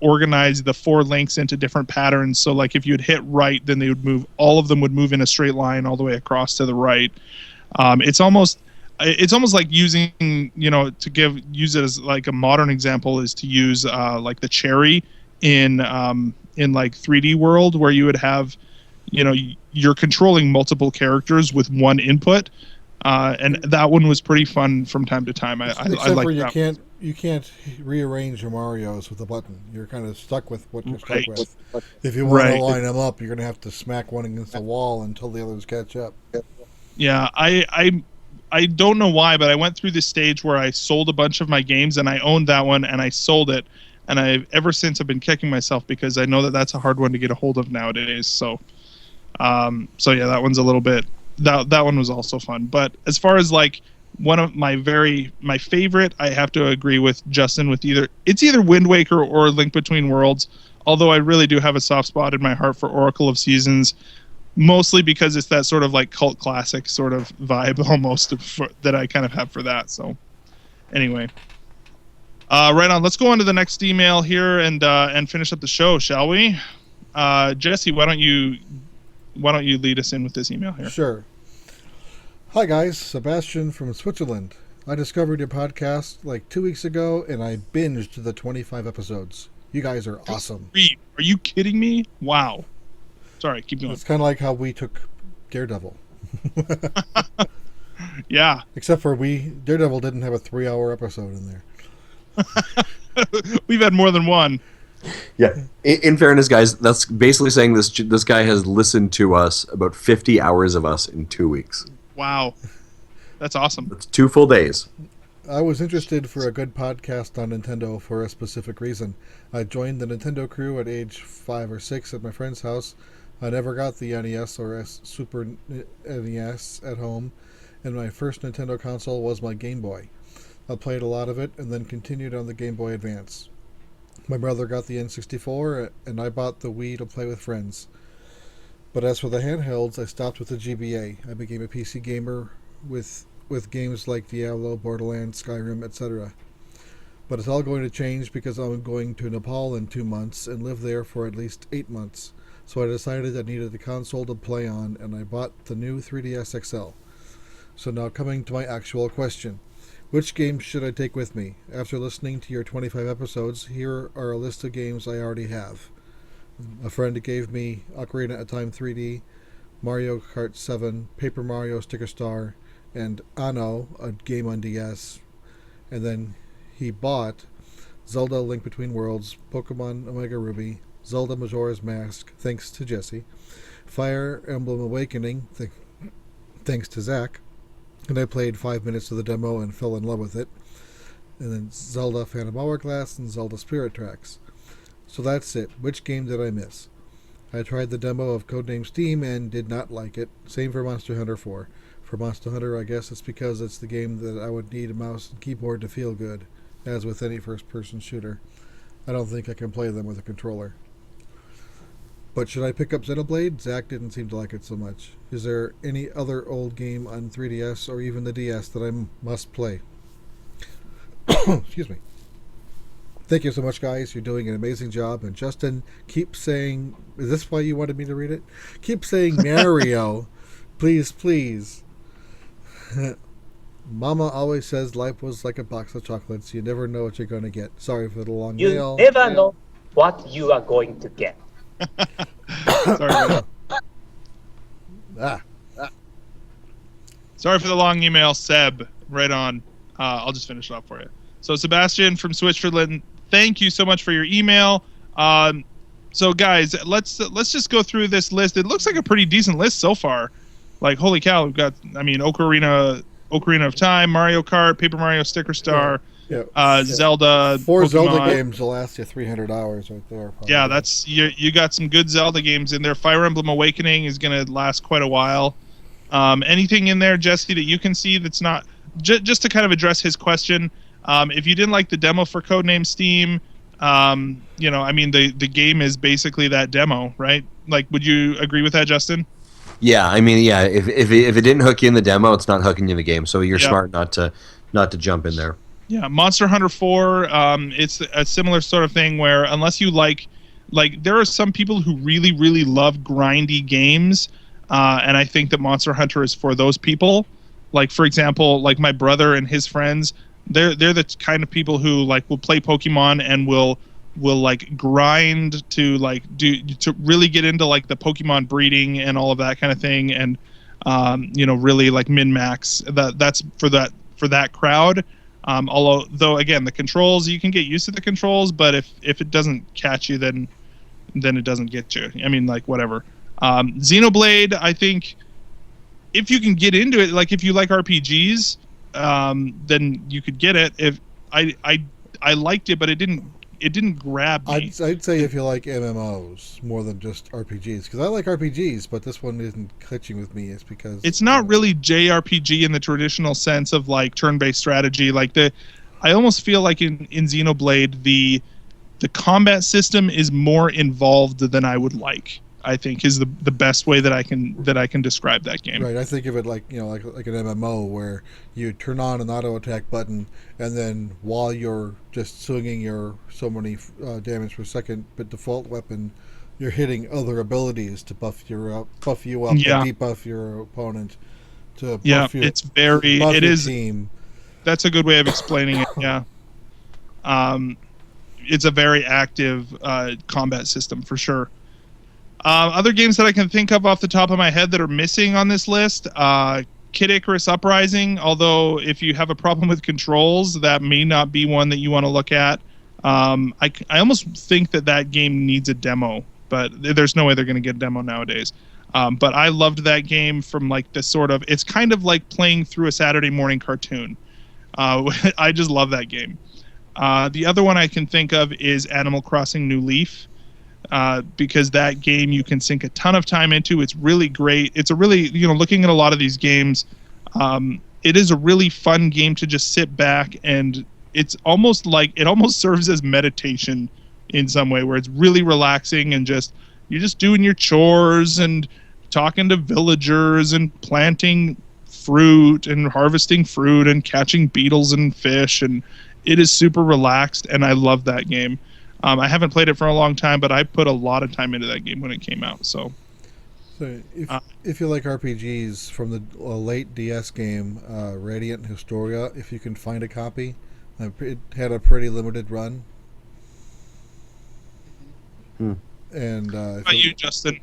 organize the 4 links into different patterns. So like if you'd hit right, then they would move. All of them would move in a straight line all the way across to the right. It's almost like using, to use it as like a modern example is to use like the cherry in like 3D World, where you would have, you're controlling multiple characters with one input, and that one was pretty fun from time to time. I like that. You can't rearrange your Marios with a button. You're kind of stuck with what you're stuck with. If you want to line them up, you're going to have to smack one against the wall until the others catch up. Yeah, I don't know why, but I went through this stage where I sold a bunch of my games, and I owned that one, and I sold it, and ever since I've been kicking myself because I know that that's a hard one to get a hold of nowadays. So yeah, that one's a little bit. That one was also fun. But as far as like one of my favorite, I have to agree with Justin with either Wind Waker or Link Between Worlds. Although I really do have a soft spot in my heart for Oracle of Seasons. Mostly because it's that sort of like cult classic sort of vibe almost that I kind of have for that. So anyway, right on. Let's go on to the next email here and finish up the show, shall we? Jesse, why don't you lead us in with this email here? Sure. Hi guys, Sebastian from Switzerland. I discovered your podcast like 2 weeks ago, and I binged the 25 episodes. You guys are awesome. Are you kidding me? Wow. Sorry, keep going. It's kind of like how we took Daredevil. Yeah. Except for Daredevil didn't have a 3-hour episode in there. We've had more than one. Yeah. In fairness, guys, that's basically saying this guy has listened to us about 50 hours of us in 2 weeks. Wow. That's awesome. That's 2 full days. I was interested for a good podcast on Nintendo for a specific reason. I joined the Nintendo crew at age 5 or 6 at my friend's house. I never got the NES or Super NES at home, and my first Nintendo console was my Game Boy. I played a lot of it and then continued on the Game Boy Advance. My brother got the N64, and I bought the Wii to play with friends. But as for the handhelds, I stopped with the GBA. I became a PC gamer with games like Diablo, Borderlands, Skyrim, etc. But it's all going to change because I'm going to Nepal in 2 months and live there for at least 8 months. So I decided I needed a console to play on, and I bought the new 3DS XL. So now coming to my actual question. Which games should I take with me? After listening to your 25 episodes, here are a list of games I already have. A friend gave me Ocarina of Time 3D, Mario Kart 7, Paper Mario Sticker Star, and Anno, a game on DS. And then he bought Zelda Link Between Worlds, Pokemon Omega Ruby, Zelda Majora's Mask, thanks to Jesse, Fire Emblem Awakening, thanks to Zach, and I played 5 minutes of the demo and fell in love with it, and then Zelda Phantom Hourglass and Zelda Spirit Tracks. So that's it. Which game did I miss? I tried the demo of Codename Steam and did not like it. Same for Monster Hunter 4. For Monster Hunter, I guess it's because it's the game that I would need a mouse and keyboard to feel good, as with any first-person shooter. I don't think I can play them with a controller. But should I pick up Xenoblade? Zach didn't seem to like it so much. Is there any other old game on 3DS or even the DS that I must play? Excuse me. Thank you so much, guys. You're doing an amazing job. And Justin, keep saying... Is this why you wanted me to read it? Keep saying Mario. Please, please. Mama always says life was like a box of chocolates. You never know what you're going to get. Sorry for the long mail. You never know what you are going to get. Sorry for the long email, Seb. Right on. I'll just finish it off for you. So Sebastian from Switzerland, thank you so much for your email. So guys, let's just go through this list. It looks like a pretty decent list so far. Like, holy cow, we've got, Ocarina Ocarina of Time, Mario Kart, Paper Mario Sticker Star, Zelda, Four Pokemon. Zelda games will last you 300 hours right there. Probably. Yeah, that's you got some good Zelda games in there. Fire Emblem Awakening is going to last quite a while. Anything in there, Jesse, that you can see that's not just to kind of address his question. If you didn't like the demo for Codename Steam, the game is basically that demo, right? Like, would you agree with that, Justin? Yeah, I mean, yeah. If it didn't hook you in the demo, it's not hooking you in the game. So you're smart not to jump in there. Yeah, Monster Hunter 4, it's a similar sort of thing where unless you like there are some people who really, really love grindy games, and I think that Monster Hunter is for those people. Like, for example, like my brother and his friends, they're the kind of people who like will play Pokemon and will like grind to like to really get into like the Pokemon breeding and all of that kind of thing, and really like min-max. That's for that crowd. Although again, the controls, you can get used to the controls, but if it doesn't catch you, then it doesn't get you. I mean, like, whatever. Xenoblade, I think if you can get into it, like if you like RPGs, then you could get it. If I liked it, but it didn't grab me. I'd say if you like MMOs more than just RPGs, because I like RPGs, but this one isn't clicking with me. It's because it's not really JRPG in the traditional sense of like turn-based strategy. Like I almost feel like in Xenoblade the combat system is more involved than I would like. I think is the best way that I can describe that game. Right. I think of it like like an MMO where you turn on an auto attack button, and then while you're just swinging your so many damage per second, but default weapon, you're hitting other abilities to buff you up, to debuff your opponent, to buff your, it is team. That's a good way of explaining it. Yeah. It's a very active combat system for sure. Other games that I can think of off the top of my head that are missing on this list, Kid Icarus Uprising, although if you have a problem with controls, that may not be one that you want to look at. I almost think that game needs a demo, but there's no way they're going to get a demo nowadays. But I loved that game from like this sort of, it's kind of like playing through a Saturday morning cartoon. I just love that game. The other one I can think of is Animal Crossing New Leaf. Because that game you can sink a ton of time into. It's really great. It's a really, looking at a lot of these games, it is a really fun game to just sit back, and it's almost like it almost serves as meditation in some way, where it's really relaxing and you're just doing your chores and talking to villagers and planting fruit and harvesting fruit and catching beetles and fish, and it is super relaxed, and I love that game. I haven't played it for a long time, but I put a lot of time into that game when it came out. So if you like RPGs from the late DS game, Radiant Historia, if you can find a copy, it had a pretty limited run. And how about you, Justin?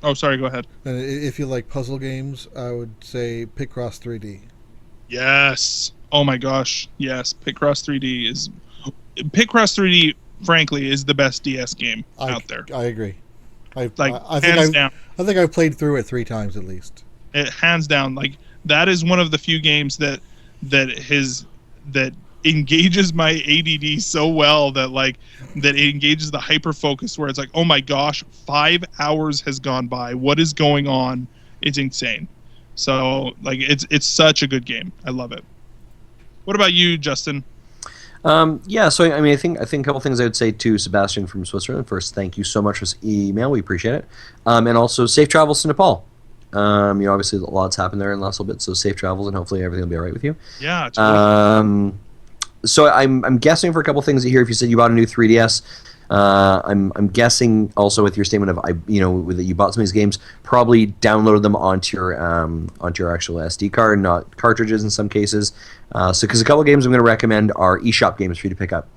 Oh, sorry, go ahead. And if you like puzzle games, I would say Picross 3D. Yes. Oh my gosh. Yes. Picross 3D, frankly, is the best DS game out there. I agree. I think I've played through it 3 times at least. It hands down, like that is one of the few games that engages my ADD so well that it engages the hyper focus, where it's like, oh my gosh, 5 hours has gone by. What is going on? It's insane. So like it's such a good game. I love it. What about you, Justin? So I mean, I think a couple things I would say to Sebastian from Switzerland. First, thank you so much for this email. We appreciate it. And also, safe travels to Nepal. Obviously, a lot's happened there in the last little bit, so safe travels, and hopefully everything will be all right with you. Yeah. Totally. So I'm guessing for a couple things here. If you said you bought a new 3DS, I'm guessing also with your statement of that you bought some of these games, probably downloaded them onto your actual SD card, not cartridges in some cases. Because a couple of games I'm going to recommend are eShop games for you to pick up.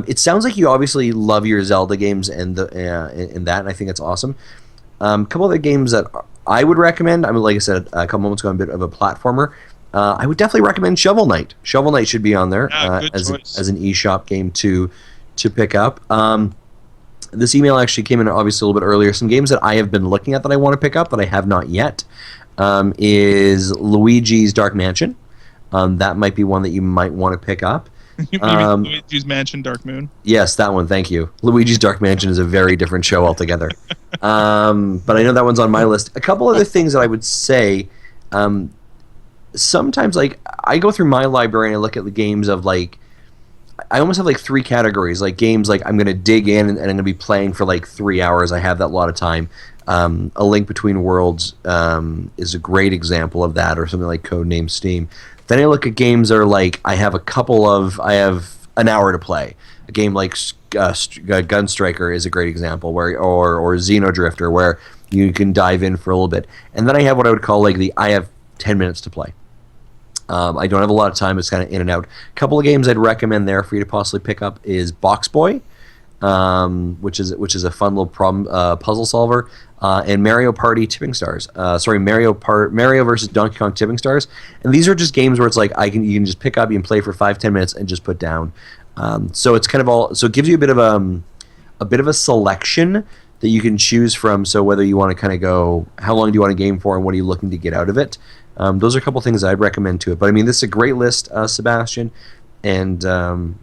It sounds like you obviously love your Zelda games and and I think it's awesome. A couple other games that I would recommend. I mean, like I said a couple moments ago, I'm a bit of a platformer. I would definitely recommend Shovel Knight. Shovel Knight should be on there as an eShop game to pick up. This email actually came in obviously a little bit earlier. Some games that I have been looking at that I want to pick up that I have not yet is Luigi's Dark Mansion. That might be one that you might want to pick up. You mean Luigi's Mansion Dark Moon? Yes, that one. Thank you. Luigi's Dark Mansion is a very different show altogether. But I know that one's on my list. A couple other things that I would say. Sometimes, like, I go through my library and I look at the games of, like, I almost have, like, 3 categories. Like, games, like, I'm going to dig in and I'm going to be playing for, like, 3 hours. I have that a lot of time. A Link Between Worlds is a great example of that, or something like Codename Steam. Then I look at games that are like, I have an hour to play. A game like Gunstriker is a great example, or Xenodrifter, where you can dive in for a little bit. And then I have what I would call like I have 10 minutes to play. I don't have a lot of time. It's kind of in and out. A couple of games I'd recommend there for you to possibly pick up is Box Boy, which is a fun little puzzle solver, and Mario Party Tipping Stars. Mario versus Donkey Kong Tipping Stars. And these are just games where it's like you can just pick up, you can play for 5-10 minutes, and just put down. So it's kind of it gives you a bit of a selection that you can choose from. So whether you want to kind of go, how long do you want a game for, and what are you looking to get out of it? Those are a couple things I'd recommend to it. But I mean, this is a great list, Sebastian. And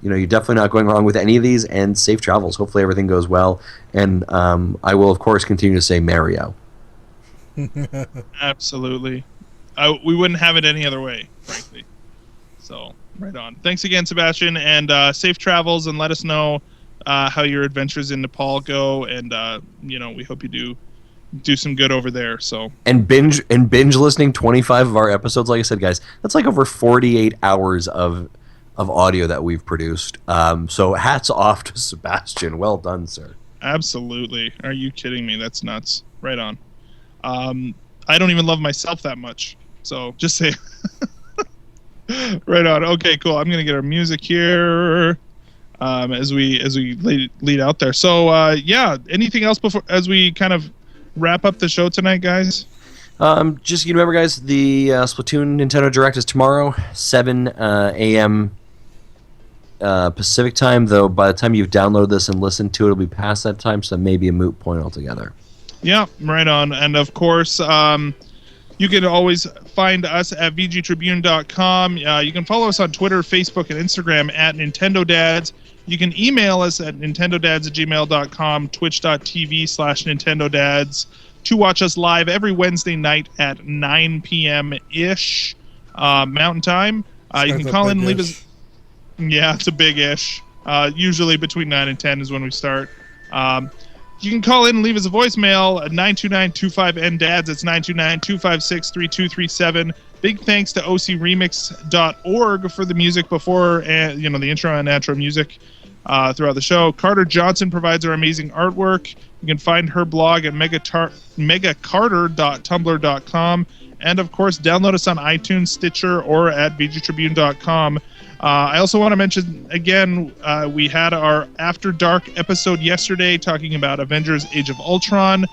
you're definitely not going wrong with any of these. And safe travels. Hopefully everything goes well. And I will, of course, continue to say Mario. Absolutely. We wouldn't have it any other way, frankly. So, right on. Thanks again, Sebastian. And safe travels. And let us know how your adventures in Nepal go. And, we hope you do some good over there. So and binge listening 25 of our episodes. Like I said, guys, that's like over 48 hours of audio that we've produced. So hats off to Sebastian. Well done, sir. Absolutely. Are you kidding me? That's nuts. Right on. I don't even love myself that much. So just say right on. Okay, cool. I'm gonna get our music here as we lead out there. So anything else before as we kind of wrap up the show tonight, guys? Just remember, guys, the Splatoon Nintendo Direct is tomorrow, 7 a.m. Pacific time. Though by the time you've downloaded this and listened to it, it'll be past that time, so that may be a moot point altogether. Yeah, right on. And of course, you can always find us at vgtribune.com. You can follow us on Twitter, Facebook, and Instagram at Nintendo Dads. You can email us at nintendodads@gmail.com, twitch.tv/nintendodads, to watch us live every Wednesday night at 9 p.m.-ish Mountain Time. You can call in and leave us... Yeah, it's a big-ish. Usually between 9 and 10 is when we start. You can call in and leave us a voicemail at 929-25-NDADS. It's 929-256-3237. Big thanks to ocremix.org for the music before, and the intro and outro music throughout the show. Carter Johnson provides our amazing artwork. You can find her blog at megacarter.tumblr.com. And, of course, download us on iTunes, Stitcher, or at vgtribune.com. I also want to mention, again, we had our After Dark episode yesterday talking about Avengers Age of Ultron.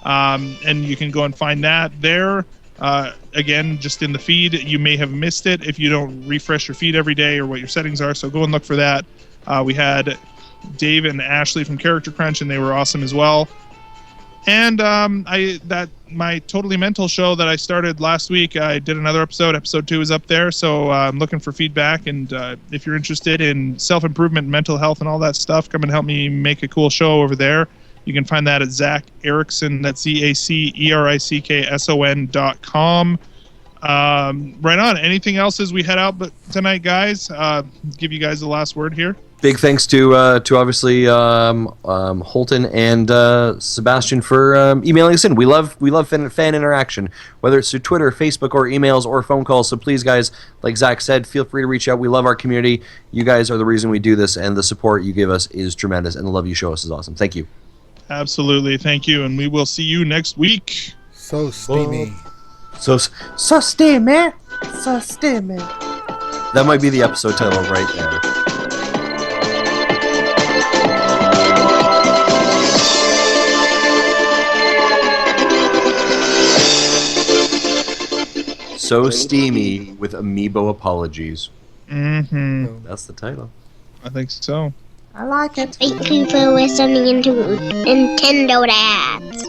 And you can go and find that there. Again, just in the feed. You may have missed it if you don't refresh your feed every day or what your settings are, so go and look for that. We had Dave and Ashley from Character Crunch, and they were awesome as well. And my Totally Mental show that I started last week, I did another episode. Episode 2 is up there, so I'm looking for feedback. And if you're interested in self-improvement, mental health, and all that stuff, come and help me make a cool show over there. You can find that at Zach Erickson. That's ZACERICKSON.com. Right on. Anything else as we head out tonight, guys? Give you guys the last word here. Big thanks to obviously Holton and Sebastian for emailing us in. We love fan interaction, whether it's through Twitter, Facebook, or emails or phone calls. So please, guys, like Zach said, feel free to reach out. We love our community. You guys are the reason we do this, and the support you give us is tremendous, and the love you show us is awesome. Thank you. Absolutely, thank you, and we will see you next week. So steamy. So steamy. So steamy. That might be the episode title right there. So steamy with amiibo-apologies. Mm-hmm. That's the title. I think so. I like it. Thank you for listening to Nintendo Dads.